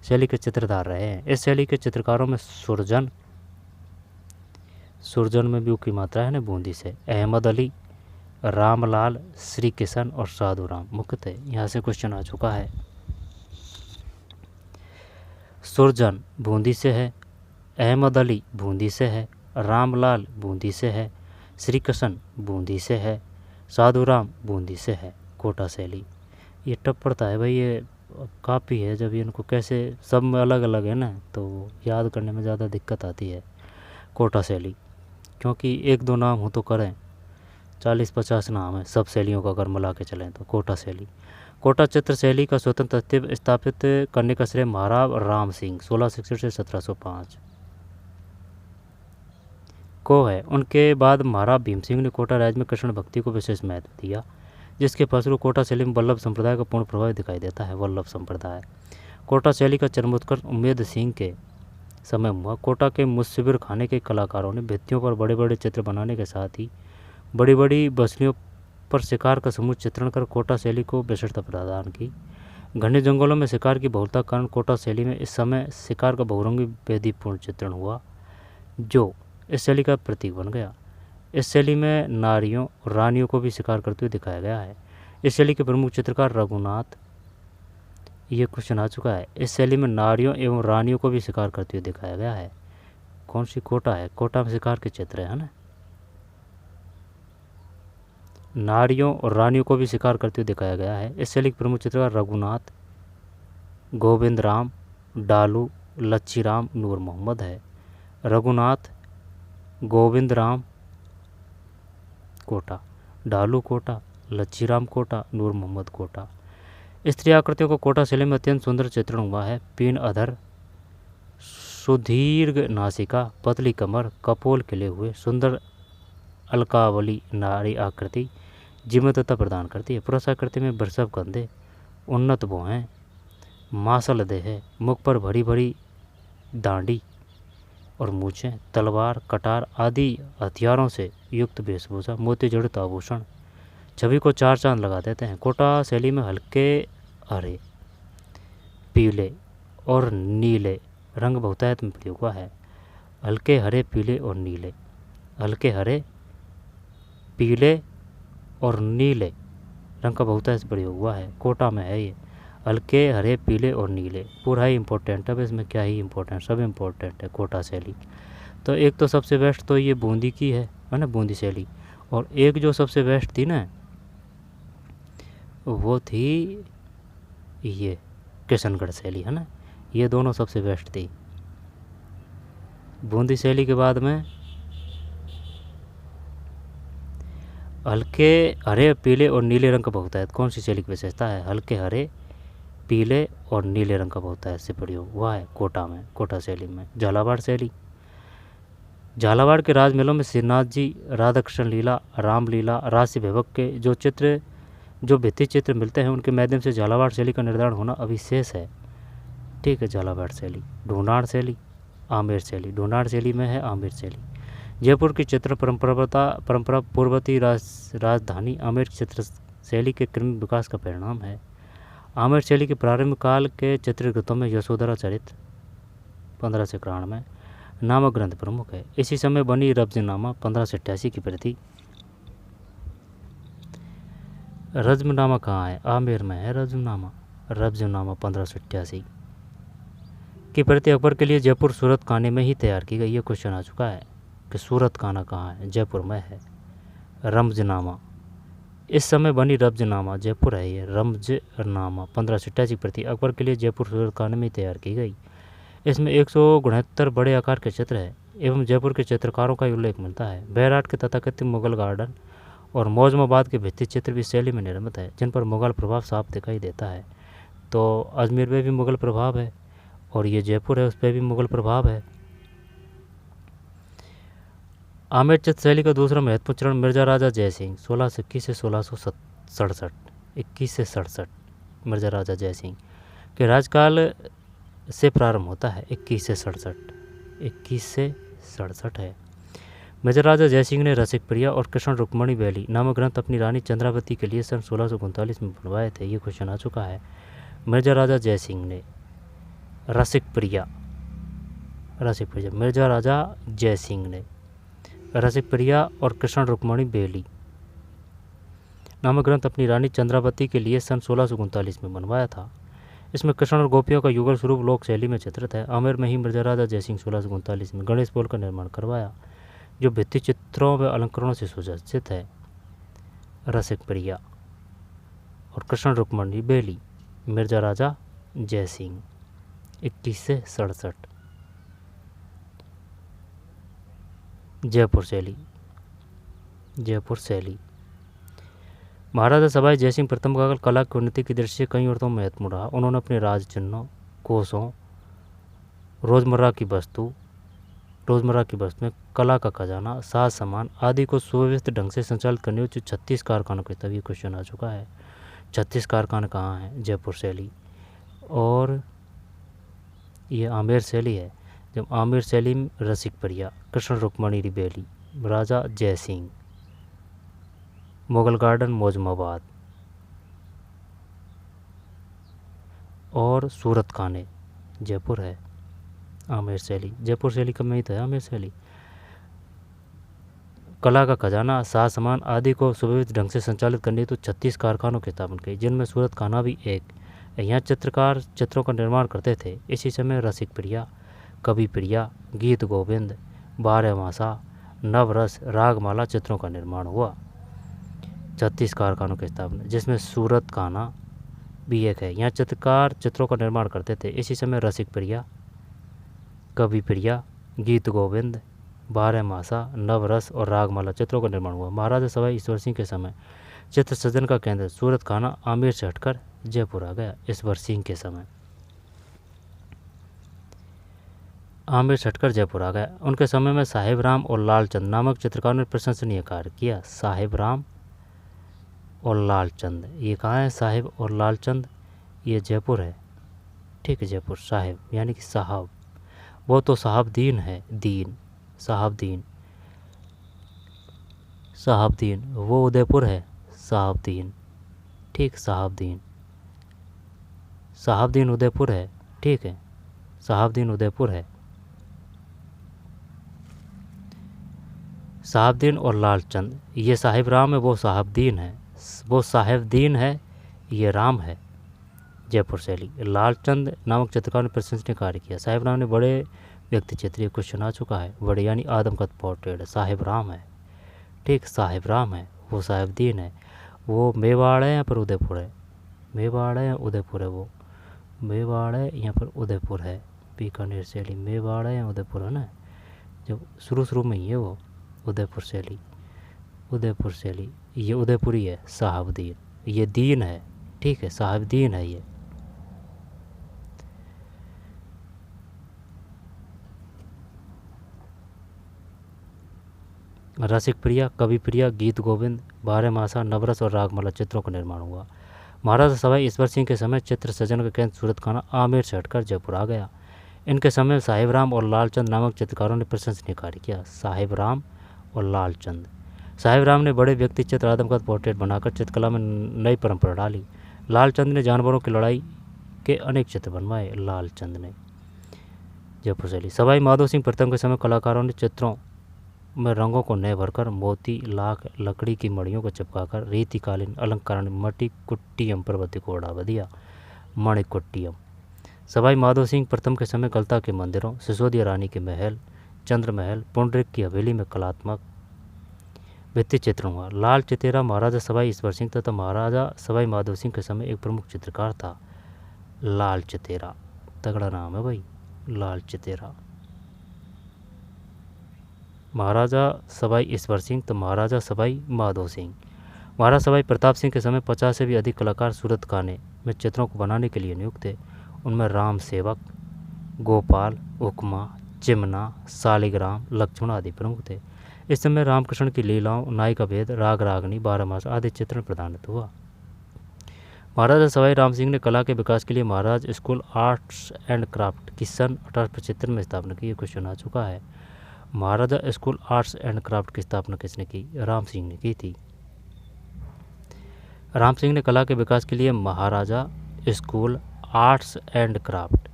शैली के चित्रधार रहे हैं। इस शैली के चित्रकारों में सुरजन में भी की मात्रा है ना, बूंदी से। अहमद अली, रामलाल, श्री किशन और साधु राम मुख्यतः यहाँ से क्वेश्चन आ चुका है। सुरजन बूंदी से है, अहमद अली बूंदी से है, रामलाल बूंदी से है, श्री किशन बूंदी से है, साधु राम बूंदी से है। कोटा शैली ये टप पड़ता है भाई, ये काफ़ी है। जब इनको कैसे सब में अलग अलग है ना, तो याद करने में ज़्यादा दिक्कत आती है। कोटा शैली क्योंकि एक दो नाम हो तो करें, 40-50 नाम है सब शैलियों का अगर मिला के चलें तो। कोटा शैली, कोटा चित्र शैली का स्वतंत्र अस्तित्व स्थापित करने का श्रेय महाराव राम सिंह 1661 से 1705 को है। उनके बाद महाराव भीम सिंह ने कोटा राज्य में कृष्ण भक्ति को विशेष महत्व दिया, जिसके फलस्वरूप कोटा शैली में वल्लभ संप्रदाय का पूर्ण प्रभाव दिखाई देता है। वल्लभ संप्रदाय कोटा शैली का चरमोत्कर्ष उम्मेद सिंह के समय हुआ। कोटा के मुस्बिर खाने के कलाकारों ने भित्तियों पर बड़े बड़े चित्र बनाने के साथ ही बड़ी बड़ी बसलियों पर शिकार का समूह चित्रण कर कोटा शैली को विशिष्टता प्रदान की। घने जंगलों में शिकार की बहुलता कारण कोटा शैली में इस समय शिकार का बहुरंगी वेदीपूर्ण चित्रण हुआ, जो इस शैली का प्रतीक बन गया। इस शैली में नारियों और रानियों को भी शिकार करते हुए दिखाया गया है। इस शैली के प्रमुख चित्रकार रघुनाथ। ये क्वेश्चन आ चुका है। इस शैली में नारियों एवं रानियों को भी शिकार करते हुए दिखाया गया है। कौन सी? कोटा है। कोटा में शिकार के चित्र है ना। नारियों और रानियों को भी शिकार करते हुए दिखाया गया है। इस शैली के प्रमुख चित्रकार रघुनाथ, गोविंद राम, डालू, लच्छी राम, नूर मोहम्मद है। रघुनाथ, गोविंद राम कोटा, डालू कोटा, लच्छी राम कोटा, नूर मोहम्मद कोटा। स्त्री आकृतियों को कोटा शैली में अत्यंत सुंदर चित्रण हुआ है। पीन अधर, सुदीर्घ नासिका, पतली कमर, कपोल खिले हुए, सुंदर अलकावली नारी आकृति जीवंतता प्रदान करती है। पुरुष आकृति में वृषभ कंधे, उन्नत भुहें, मासल देह, मुख पर भरी भरी दांडी और मूछें, तलवार, कटार आदि हथियारों से युक्त वेशभूषा, मोती जड़ित आभूषण छवि को चार चांद लगा देते हैं। कोटा शैली में हल्के हरे, पीले और नीले रंग बहुतायत में प्रयोग हुआ है। हल्के हरे, पीले और नीले, हल्के हरे, पीले और नीले रंग का बहुतायत प्रयोग हुआ है। कोटा में है ये, हल्के हरे, पीले और नीले। पूरा ही इम्पोर्टेंट है। अब इसमें क्या ही इम्पोर्टेंट, सब इम्पोर्टेंट है कोटा शैली। तो एक तो सबसे बेस्ट तो ये बूंदी की है ना, बूंदी शैली। और एक जो सबसे बेस्ट थी ना, वो थी ये किशनगढ़ शैली, है ना। ये दोनों सबसे बेस्ट थी। बूंदी शैली के बाद में हल्के हरे, पीले और नीले रंग का बहुतायत कौन सी शैली की विशेषता है? हल्के हरे, पीले और नीले रंग का बहुतायत से प्रयोग हुआ है कोटा में, कोटा शैली में। झालावाड़ शैली, झालावाड़ के राजमहलों में श्रीनाथ जी, राधा कृष्ण लीला, रामलीला, राशि भैभव के जो भित्ति चित्र मिलते हैं, उनके माध्यम से झालावाड़ शैली का निर्धारण होना अविशेष है। ठीक है। झालावाड़ शैली। ढूंढाड़ शैली, आमेर शैली। ढूंढाड़ शैली में है आमेर शैली। जयपुर की चित्र परंपरा पूर्ववर्ती राजधानी आमेर की चित्र शैली के क्रमिक विकास का परिणाम है। आमेर शैली के प्रारंभिक काल के चित्रकृतों में यशोधरा चरित्र 1591 नामक ग्रंथ प्रमुख है। इसी समय बनी रब्जनामा 1588 की प्रति। रज्मनामा कहाँ है? आमेर में है रज्मनामा। रब्जनामा 1588 की प्रति अकबर के लिए जयपुर सूरत खाने में ही तैयार की गई। ये क्वेश्चन आ चुका है कि सूरत खाना कहाँ है? जयपुर में है। रमजनामा, इस समय बनी रब्जनामा, जयपुर है ये। रमजनामा 1588 की प्रति अकबर के लिए जयपुर सूरत खाने में ही तैयार की गई। इसमें 169 बड़े आकार के चित्र है एवं जयपुर के चित्रकारों का उल्लेख मिलता है। बैराट के तथाकथित मुगल गार्डन और मौजमाबाद के भित्ति चित्र भी शैली में निर्मित है, जिन पर मुगल प्रभाव साफ दिखाई देता है। तो अजमेर में भी मुगल प्रभाव है और ये जयपुर है, उस पर भी मुगल प्रभाव है। आमेर चित्र शैली का दूसरा महत्वपूर्ण चरण मिर्जा राजा जयसिंह 1621 से 1667, 21 से 67 मिर्जा राजा जयसिंह के राजकाल से प्रारंभ होता है। 21 से 67 है। मिर्जा राजा जयसिंह ने रसिक प्रिया और कृष्ण रुक्मणी बैली नामक ग्रंथ अपनी रानी चंद्रावती के लिए सन 1639 में बनवाए थे। ये क्वेश्चन आ चुका है। मिर्जा राजा जयसिंह ने रसिक प्रिया, मिर्जा राजा जयसिंह ने रसिक प्रिया और कृष्ण रुक्मणी बैली नामक ग्रंथ अपनी रानी चंद्रावती के लिए सन 1639 में बनवाया था। इसमें कृष्ण और गोपियों का युगल स्वरूप लोक शैली में चित्रित है। आमेर में ही मिर्जा राजा जयसिंह 1639 में गणेश पोल का निर्माण करवाया, जो भित्ति चित्रों व अलंकरणों से सुसज्जित है। रसिक प्रिया और कृष्ण रुक्मणी बैली, मिर्जा राजा जयसिंह 21 से 67। जयपुर शैली महाराजा सवाई जयसिंह प्रथम का कला की उन्नति की दृष्टि से कई अर्थों में महत्वपूर्ण रहा। उन्होंने अपने राज चिन्हों, कोषों, रोजमर्रा की वस्तु में कला का खजाना, साज सामान आदि को सुव्यवस्थित ढंग से संचालित करने वाले 36 कारखानों के तभी क्वेश्चन आ चुका है। 36 कारखाने कहाँ हैं? जयपुर शैली। और ये आमेर शैली है। जब आमेर शैली में रसिक प्रिया, कृष्ण रुक्मणी बैली, राजा जयसिंह, मुगल गार्डन मौजमाबाद, और सूरत खाने, जयपुर है। आमेर शैली, जयपुर शैली कब में ही तो है आमेर शैली। कला का खजाना, साज सामान आदि को सुव्यवस्थित ढंग से संचालित करने तो 36 कारखानों की स्थापना की, जिनमें सूरत खाना भी एक। यहाँ चित्रकार चित्रों का निर्माण करते थे। इसी समय रसिक प्रिया, कवि प्रिया, गीत गोविंद, बारहमासा, नवरस, रागमाला चित्रों का निर्माण हुआ। 36 कारखानों की स्थापना, जिसमें सूरत खाना भी एक है। यहाँ चित्रकार चित्रों का निर्माण करते थे। इसी समय रसिक प्रिया, कवि प्रिया, गीत गोविंद, बारहमासा, नवरस और रागमाला चित्रों का निर्माण हुआ। महाराजा सवाई ईश्वर सिंह के समय चित्र सृजन का केंद्र सूरत खाना आमेर से हटकर जयपुर आ गया। ईश्वर सिंह के समय आमेर से हटकर जयपुर आ गया। उनके समय में साहिब राम और लालचंद नामक चित्रकारों ने प्रशंसनीय कार्य किया। साहिब राम और लालचंद, ये कहाँ है साहिब और लालचंद? ये जयपुर है, ठीक है, जयपुर। साहिब यानी कि साहब, वो तो साहबदीन है, दीन, साहबदीन, साहबदीन, वो उदयपुर है, साहबदीन, ठीक, साहबदीन, साहबदीन उदयपुर है, ठीक है, साहबदीन उदयपुर है। साहबदीन और लालचंद, ये साहिब राम है, वो साहबदीन है, वो साहेबदीन है, ये राम है। जयपुर शैली, लालचंद नामक चित्रकार ने प्रशंसनीय कार्य किया। साहिब राम ने बड़े व्यक्ति चित्र, ये क्वेश्चन आ चुका है। बड़े यानी आदमकद पोर्ट्रेट, साहिब राम है, ठीक, साहिब राम है, वो साहेबदीन है। वो मेवाड़ है, यहाँ पर उदयपुर है, मेवाड़ है, उदयपुर है, वो मेवाड़ है, यहाँ पर उदयपुर है। बीकानेर शैली मेवाड़ है, उदयपुर है ना, जब शुरू में ही है वो उदयपुर शैली, उदयपुर शैली, ये उदयपुरी है, साहबदीन, ये दीन है, ठीक है, साहबदीन है ये। रसिक प्रिया, कवि प्रिया, गीत गोविंद, बारहमासा, नवरस और रागमाला चित्रों का निर्माण हुआ। महाराजा सवाई ईश्वर सिंह के समय चित्र सृजन का केंद्र सूरत खाना आमेर से हटकर जयपुर आ गया। इनके समय साहिब राम और लालचंद नामक चित्रकारों ने प्रशंसनीय कार्य किया। साहिब राम और लालचंद, साहिब राम ने बड़े व्यक्ति चित्र आदमकद पोर्ट्रेट बनाकर चित्रकला में नई परंपरा डाली। लालचंद ने जानवरों की लड़ाई के अनेक चित्र बनवाए। लालचंद ने, जयपुर शैली, सवाई माधो सिंह प्रथम के समय कलाकारों ने चित्रों में रंगों को नए भरकर मोती, लाख, लकड़ी की मड़ियों को चिपकाकर रीतिकालीन अलंकरण मणि कुट्टियम प्रवृत्ति को बढ़ावा दिया। मणिकुट्टियम, सवाई माधो सिंह प्रथम के समय गलता के मंदिरों, सिसोदिया रानी के महल, चंद्र महल, पुंडरीक की हवेली में कलात्मक भित्ति चित्रण हुआ। लाल चितेरा महाराजा सवाई ईश्वर सिंह तथा महाराजा सवाई माधो सिंह के समय एक प्रमुख चित्रकार था। लाल चितेरा, तगड़ा नाम है भाई, लाल चितेरा। महाराजा सवाई ईश्वर सिंह तो महाराजा सवाई माधो सिंह। महाराजा सवाई प्रताप सिंह के समय 50 से भी अधिक कलाकार सूरत खाने में चित्रों को बनाने के लिए नियुक्त थे। उनमें राम सेवक, गोपाल, उकमा, चिमना, शालिग्राम, लक्ष्मण आदि प्रमुख थे। इस समय रामकृष्ण की लीलाओं, नायिका भेद, राग रागनी, बारहमासा आदि चित्रण प्रदानित हुआ। महाराजा सवाई राम सिंह ने कला के विकास के लिए महाराज स्कूल आर्ट्स एंड क्राफ्ट की सन 1875 में स्थापना की। क्वेश्चन आ चुका है। महाराजा स्कूल आर्ट्स एंड क्राफ्ट की स्थापना किसने की? राम सिंह ने की थी। राम सिंह ने कला के विकास के लिए Maharaja school arts and craft,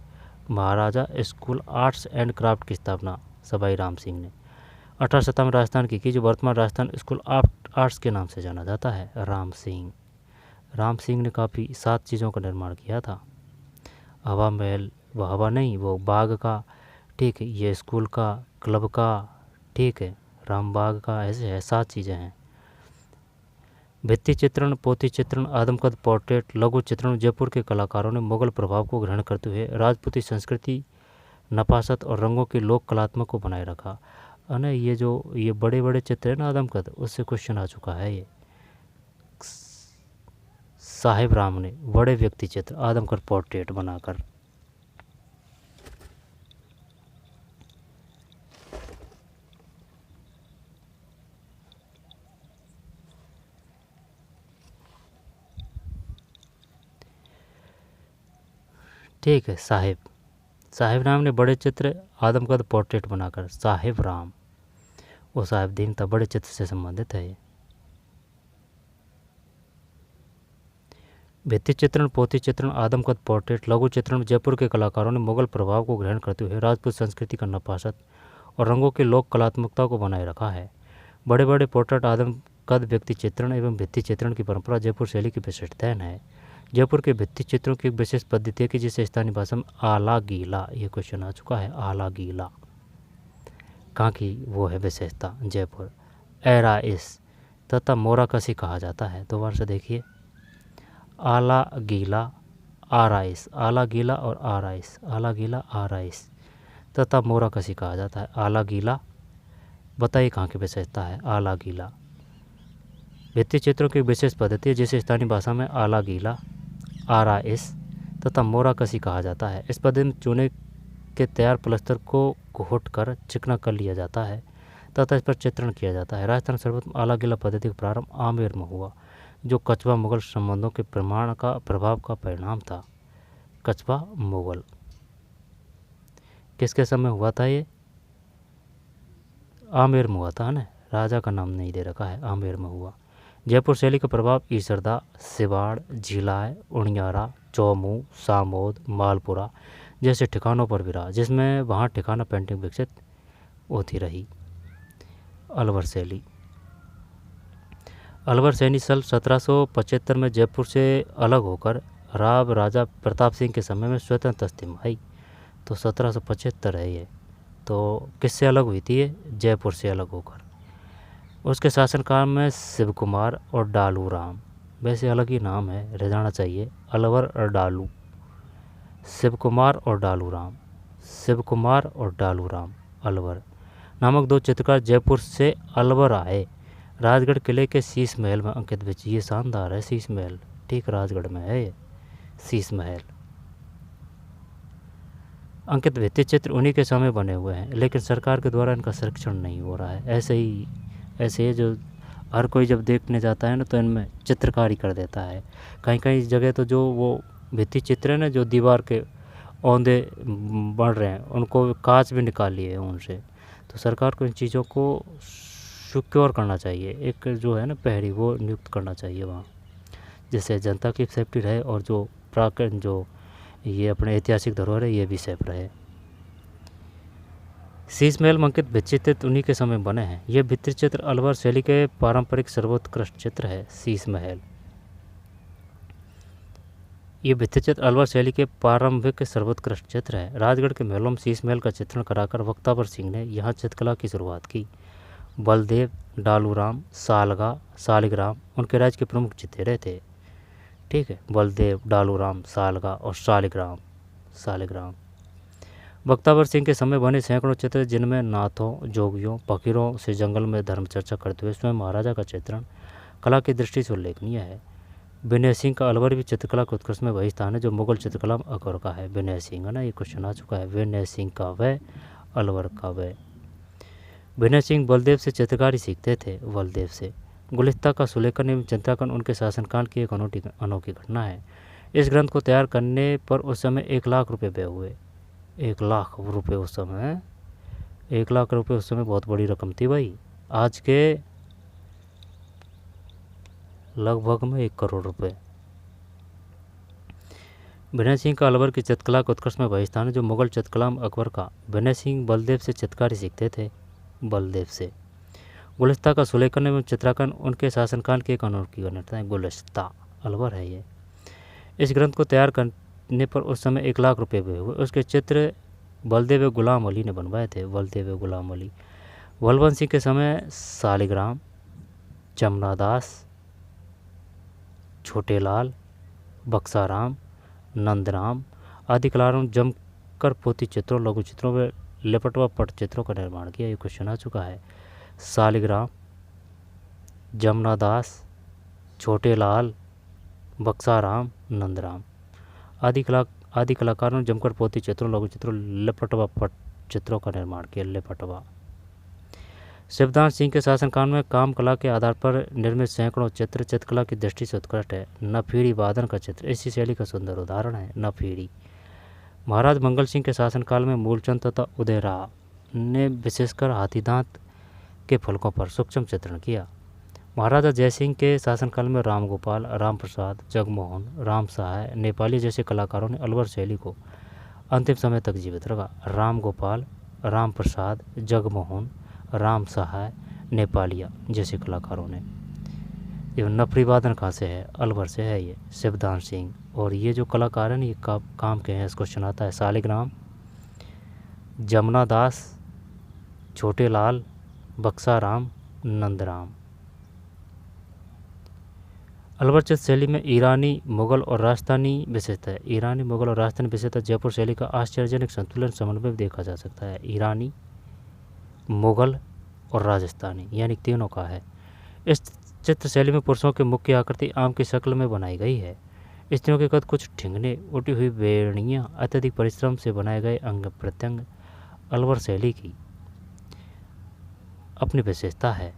Maharaja school arts and craft की स्थापना सवाई राम सिंह ने 1857 राजस्थान की, जो वर्तमान राजस्थान स्कूल ऑफ आर्ट्स के नाम से जाना जाता है। राम सिंह ने काफ़ी 7 चीज़ों का निर्माण किया था। हवा महल, वो हवा नहीं, वो बाग का, ठीक है, ये स्कूल का, क्लब का, ठीक है, राम बाग का, ऐसे है 7 चीज़ें हैं। भित्ति चित्रण, पोथी चित्रण, आदमकद पोर्ट्रेट, लघु चित्रण। जयपुर के कलाकारों ने मुगल प्रभाव को ग्रहण करते हुए राजपूती संस्कृति, नफासत और रंगों की लोक कलात्मक को बनाए रखा। है ये बड़े बड़े चित्र है ना आदमकद, उससे क्वेश्चन आ चुका है। ये साहिब राम ने बड़े व्यक्ति चित्र आदमकद पोर्ट्रेट बनाकर, ठीक है। साहिब राम ने बड़े चित्र आदमकद पोर्ट्रेट बनाकर, साहिब राम वो साहिब दीन था, बड़े चित्र से संबंधित है ये। भित्ति चित्रण, पोथी चित्रण, आदमकद पोर्ट्रेट, लघु चित्रण में जयपुर के कलाकारों ने मुगल प्रभाव को ग्रहण करते हुए राजपूत संस्कृति का नफासत और रंगों की लोक कलात्मकता को बनाए रखा है। बड़े बड़े पोर्ट्रेट, आदमकद व्यक्ति चित्रण एवं भित्ति चित्रण की परंपरा जयपुर शैली की विशिष्टता है। जयपुर के भित्ति चित्रों की एक विशेष पद्धति है कि जिसे स्थानीय भाषा में आला गीला, ये क्वेश्चन आ चुका है, आला गीला कहाँ की वो है विशेषता जयपुर। एराइस तथा मोरा कसी कहा जाता है। दोबारा से देखिए, आला गीला, आराइस, आला गीला और आराइस, आला गीला आराइस तथा मोरा कसी कहा जाता है। आला गीला बताइए कहाँ की विशेषता है आला गीला। भित्ति चित्रों की विशेष पद्धति है जिसे स्थानीय भाषा में आला गीला, आराइस तथा मोरा कसी कहा जाता है। इस पद्धति में चूने के तैयार प्लस्तर को घोट कर चिकना कर लिया जाता है तथा इस पर चित्रण किया जाता है। राजस्थान सर्वप्रथम आला गीला पद्धति का प्रारंभ आमेर में हुआ, जो कछवा मुगल संबंधों के प्रभाव का परिणाम था। कछवा मुगल किसके समय हुआ था? ये आमेर में हुआ था ना, राजा का नाम नहीं दे रखा है, आमेर में हुआ। जयपुर शैली का प्रभाव ईसरदा, सिवाड़, झिलाय, उनियारा, चौमू, सामोद, मालपुरा जैसे ठिकानों पर भी रहा, जिसमें वहाँ ठिकाना पेंटिंग विकसित होती रही। अलवर शैली, अलवर शैली सन 1775 में जयपुर से अलग होकर राव राजा प्रताप सिंह के समय में स्वतंत्र अस्तित्व आई। तो 1775 है ये। तो किससे अलग हुई थी ये? जयपुर से अलग होकर। उसके शासनकाल में शिव कुमार और डालू राम, वैसे अलग ही नाम है, रह जाना चाहिए, अलवर और डालू, शिव कुमार और डालू राम, शिव कुमार और डालू राम अलवर नामक दो चित्रकार जयपुर से अलवर आए। राजगढ़ किले के शीश महल में अंकित विच, ये शानदार है शीश महल, ठीक राजगढ़ में है ये शीश महल। अंकित भित्ति चित्र उन्हीं के समय बने हुए हैं, लेकिन सरकार के द्वारा इनका संरक्षण नहीं हो रहा है। ऐसे ही जो हर कोई जब देखने जाता है ना तो इनमें चित्रकारी कर देता है। कहीं कहीं जगह तो जो वो भित्ति चित्र है ना, जो दीवार के औंधे बन रहे हैं, उनको कांच भी निकाल लिए हैं उनसे। तो सरकार को इन चीज़ों को सिक्योर करना चाहिए, एक जो है ना पहरी वो नियुक्त करना चाहिए वहाँ, जिससे जनता की सेफ्टी रहे और जो जो ये अपने ऐतिहासिक धरोहर है ये भी सेफ रहे। शीश महल में अंकित भित्ति चित्र उन्हीं के समय बने हैं। ये भित्ति चित्र अलवर शैली के पारंपरिक सर्वोत्कृष्ट चित्र है। शीश महल, ये भित्ति चित्र अलवर शैली के प्रारंभिक सर्वोत्कृष्ट चित्र है। राजगढ़ के महलों में शीश महल का चित्रण कराकर वक्तावर सिंह ने यहाँ चित्रकला की शुरुआत की। बलदेव, डालूराम, सालिग्राम उनके राज्य के प्रमुख चित्रे थे। ठीक है, बलदेव, डालूराम, सालगा और सालिग्राम। वक्तावर सिंह के समय बने सैकड़ों चित्र, जिनमें नाथों, जोगियों, फकीरों से जंगल में धर्म चर्चा करते हुए स्वयं महाराजा का चित्रण कला की दृष्टि से उल्लेखनीय है। विनय सिंह का अलवर भी चित्रकला के उत्कृष्ट में वही स्थान है जो मुगल चित्रकला में अकबर का है। विनय सिंह है ना, ये क्वेश्चन आ चुका है। विनय सिंह का वह, अलवर का वह। विनय सिंह बलदेव से चित्रकारी सीखते थे। बलदेव से गुलिस्ता का सुलेखन एवं चित्रांकन उनके शासनकाल की एक अनोखी घटना है। इस ग्रंथ को तैयार करने पर उस समय 1 लाख रुपये व्यय हुए। 1 लाख रुपये उस समय, 1 लाख रुपये उस समय बहुत बड़ी रकम थी भाई। आज के लगभग में 1 करोड़ रुपये। विनय सिंह का अलवर की चित्रकला के उत्कर्ष में वही स्थान है जो मुगल चित्रकला में अकबर का। विनय सिंह बलदेव से चित्रकारी सीखते थे। बलदेव से गुलिस्ता का सुलेखन एवं चित्रांकन उनके शासनकाल की एक अनोखी घटना है। गुलिस्ता अलवर है ये। इस ग्रंथ को तैयार करने पर उस समय 1 लाख रुपये व्यय हुए। उसके चित्र बलदेव गुलाम अली ने बनवाए थे। बलदेव गुलाम अली। बलवंत सिंह के समय सालिग्राम, जमुनादास, छोटेलाल, बक्साराम, नंदराम आदि कलाकारों ने जमकर पोथी चित्रों, लघु चित्रों में लेपटवा पट चित्रों का निर्माण किया। ये क्वेश्चन आ चुका है। सालिग्राम, जमुनादास, छोटेलाल, बक्साराम, नंदराम आदि कलाकारों ने जमकर पोथी चित्रों, लघु चित्रों, लेपटवा पट चित्रों का निर्माण किया। लेपटवा। शिवदान सिंह के शासनकाल में काम कला के आधार पर निर्मित सैकड़ों चित्र चित्रकला की दृष्टि से उत्कृष्ट है। नफीड़ी वादन का चित्र इसी शैली का सुंदर उदाहरण है। नफीड़ी। महाराज मंगल सिंह के शासनकाल में मूलचंद तथा उदयराव ने विशेषकर हाथी दांत के फलकों पर सूक्ष्म चित्रण किया। महाराजा जयसिंह के शासनकाल में राम गोपाल, राम प्रसाद, जगमोहन, राम सहाय, नेपाली जैसे कलाकारों ने अलवर शैली को अंतिम समय तक जीवित रखा। राम गोपाल, राम प्रसाद, जगमोहन, राम सहाय, नेपालिया जैसे कलाकारों ने। ये नफरी वादन कहाँ से है? अलवर से है ये, शिवदान सिंह। और ये जो कलाकार हैं ये काम के हैं, इस क्वेश्चन आता है। सालिग्राम, जमुना दास, छोटे लाल, बक्साराम, नंदराम। अलवर चित्र शैली में ईरानी, मुगल और राजस्थानी विशेषता है। ईरानी, मुगल और राजस्थानी विशेषता जयपुर शैली का आश्चर्यजनक संतुलन समन्वय देखा जा सकता है। ईरानी, मुगल और राजस्थानी यानी तीनों का है। इस चित्र शैली में पुरुषों की मुख्य आकृति आम की शक्ल में बनाई गई है। स्त्रियों के कद कुछ ठिंगने, उठी हुई बेड़ियाँ, अत्यधिक परिश्रम से बनाए गए अंग प्रत्यंग अलवर शैली की अपनी विशेषता है।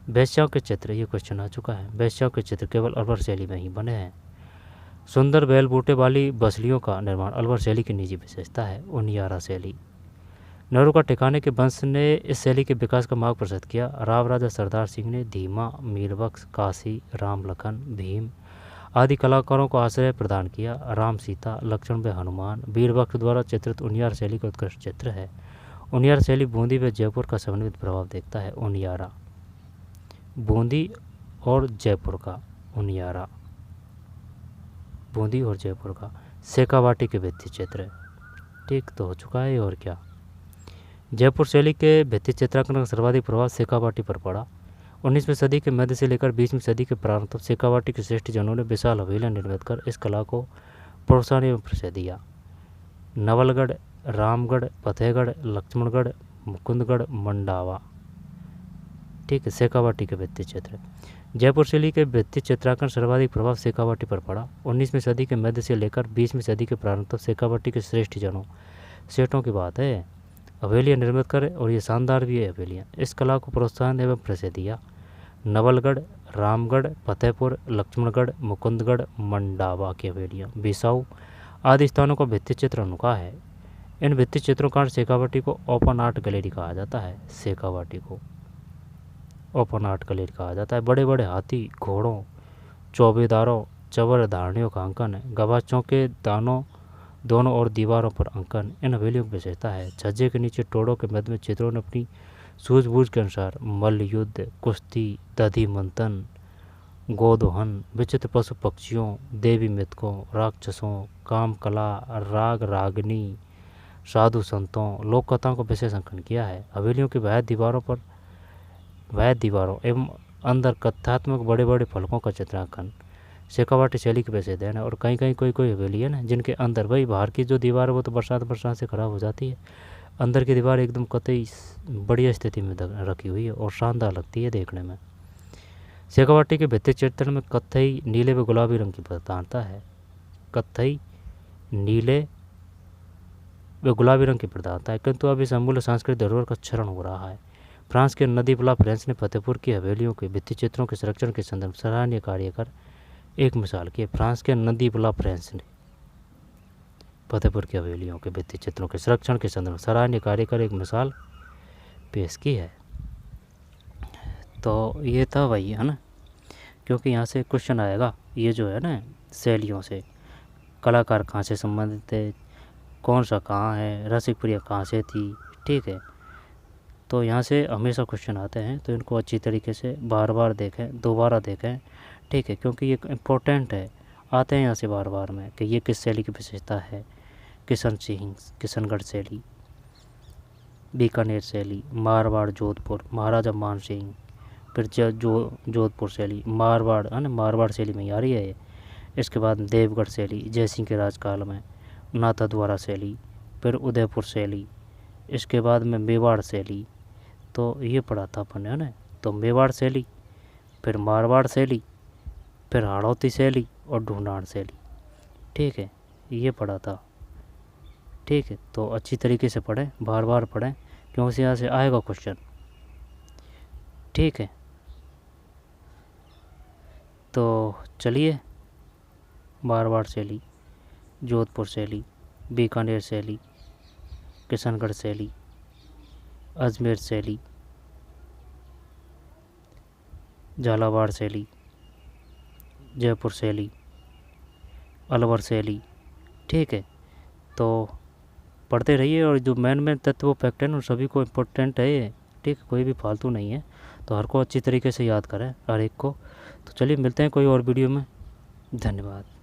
वैश्याओं के चित्र, ये क्वेश्चन आ चुका है, वैश्याओं के चित्र केवल अलवर शैली में ही बने हैं। सुंदर बैल बूटे वाली बसलियों का निर्माण अलवर शैली की निजी विशेषता है। उनियारा शैली। नेहरू का ठिकाने के वंश ने इस शैली के विकास का मार्ग प्रशस्त किया। राव राजा सरदार सिंह ने धीमा, मीरबख्श, काशी, राम लखन, भीम आदि कलाकारों को आश्रय प्रदान किया। राम सीता, लक्ष्मण व हनुमान वीरबख्श द्वारा चित्रित उनियार शैली का उत्कृष्ट चित्र है। उनियार शैली बूंदी व जयपुर का समन्वित प्रभाव देखता है। उनियारा, बूंदी और जयपुर का, उनियारा बूंदी और जयपुर का। शेखावाटी के भित्ति चित्र, ठीक तो हो चुका है। और क्या? जयपुर शैली के भित्ति चित्रांकन का सर्वाधिक प्रभाव शेखावाटी पर पड़ा। 19वीं सदी के मध्य से लेकर 20वीं सदी के प्रारंभ तक शेखावाटी के श्रेष्ठ जनों ने विशाल हवेलियाँ निर्मित कर इस कला को प्रोत्साहन एवं प्रसिद्ध दिया। नवलगढ़, रामगढ़, फतेहगढ़, लक्ष्मणगढ़, मुकुंदगढ़, मंडावा, ठीक है, शेखावाटी के भित्ति चित्र। जयपुर शैली के भित्ति चित्रांकन सर्वाधिक प्रभाव शेखावाटी पर पड़ा। 19वीं सदी के मध्य से लेकर 20वीं सदी के प्रारंभ तक शेखावाटी के श्रेष्ठ जनों, सेठों की बात है, हवेलियाँ निर्मित करें और ये शानदार भी है हवेलियाँ, इस कला को प्रोत्साहन एवं प्रसिद्ध दिया। नवलगढ़, रामगढ़, फतेहपुर, लक्ष्मणगढ़, मुकुंदगढ़, मंडावा की हवेलियाँ, बिसाऊ आदि स्थानों का भित्ति चित्र अनोखा है। इन भित्ति चित्रों का शेखावाटी को ओपन आर्ट गैलरी कहा जाता है। शेखावाटी को ओपन आर्ट गैलरी कहा जाता है। बड़े बड़े हाथी, घोड़ों, चौबेदारों, चवर धारणियों का अंकन है। गवाचों के दानों दोनों और दीवारों पर अंकन इन हवेलियों की विशेषता है। छज्जे के नीचे टोड़ों के मध्य में चित्रों ने अपनी सूझबूझ के अनुसार मल्ल युद्ध, कुश्ती, दधी मंथन, गोदोहन, विचित्र पशु पक्षियों, देवी मृतकों, राक्षसों, काम कला, राग रागनी, साधु संतों, लोक कथाओं का विशेष अंकन किया है। हवेलियों की वह दीवारों एवं अंदर कथात्मक बड़े बड़े फलकों का चित्रांकन शेखावाटी शैली के वैसे देन है। और कहीं कहीं कोई हवेली है ना जिनके अंदर, भाई बाहर की जो दीवार है वो तो बरसात से खराब हो जाती है, अंदर की दीवार एकदम कतई बढ़िया स्थिति में रखी हुई है और शानदार लगती है देखने में। शेखावाटी के भित्ति चित्रण में कत्थई, नीले व गुलाबी रंग की प्रधानता है। कत्थई, नीले व गुलाबी रंग की प्रधानता है, किंतु अब इस अमूल्य सांस्कृतिक धरोहर का क्षरण हो रहा है। फ्रांस के नदी प्ला फ्रेंच ने फतेहपुर की हवेलियों के भित्ति चित्रों के संरक्षण के संदर्भ सराहनीय कार्य कर एक मिसाल की। फ्रांस के नदी प्ला फ्रेंच ने फतेहपुर की हवेलियों के भित्ति चित्रों के संरक्षण के संदर्भ सराहनीय कार्य कर एक मिसाल पेश की है। तो ये था वही, है ना, क्योंकि यहाँ से क्वेश्चन आएगा, ये जो है ना शैलियों से, कलाकार कहाँ से संबंधित है, कौन सा कहाँ है, रसिक प्रिया कहाँ से थी, ठीक है। तो यहाँ से हमेशा क्वेश्चन आते हैं, तो इनको अच्छी तरीके से बार बार देखें, दोबारा देखें, ठीक है, क्योंकि ये इम्पोर्टेंट है, आते हैं यहाँ से बार बार में कि ये किस शैली की विशेषता है। किशन सिंह, किशनगढ़ शैली, बीकानेर शैली, मारवाड़ जोधपुर, महाराजा मान सिंह, फिर जोधपुर शैली, मारवाड़, है ना, मारवाड़ शैली में आ रही है ये। इसके बाद देवगढ़ शैली, जयसिंह के राजकाल में, नाथद्वारा शैली, फिर उदयपुर शैली, इसके बाद में मेवाड़ शैली, तो ये पढ़ा था अपन, है ना। तो मेवाड़ शैली, फिर मारवाड़ शैली, फिर हाड़ौती शैली और ढूंढाड़ शैली, ठीक है, ये पढ़ा था, ठीक है। तो अच्छी तरीके से पढ़ें, बार बार पढ़ें, क्योंकि यहाँ से आएगा क्वेश्चन, ठीक है। तो चलिए, मारवाड़ शैली, जोधपुर शैली, बीकानेर शैली, किशनगढ़ शैली, अजमेर शैली, झालावाड़ शैली, जयपुर शैली, अलवर शैली, ठीक है। तो पढ़ते रहिए और जो मेन मेन तत्व फैक्ट है ना सभी को इम्पोर्टेंट है ये, ठीक है, कोई भी फालतू नहीं है। तो हर को अच्छी तरीके से याद करें हर एक को। तो चलिए मिलते हैं कोई और वीडियो में। धन्यवाद।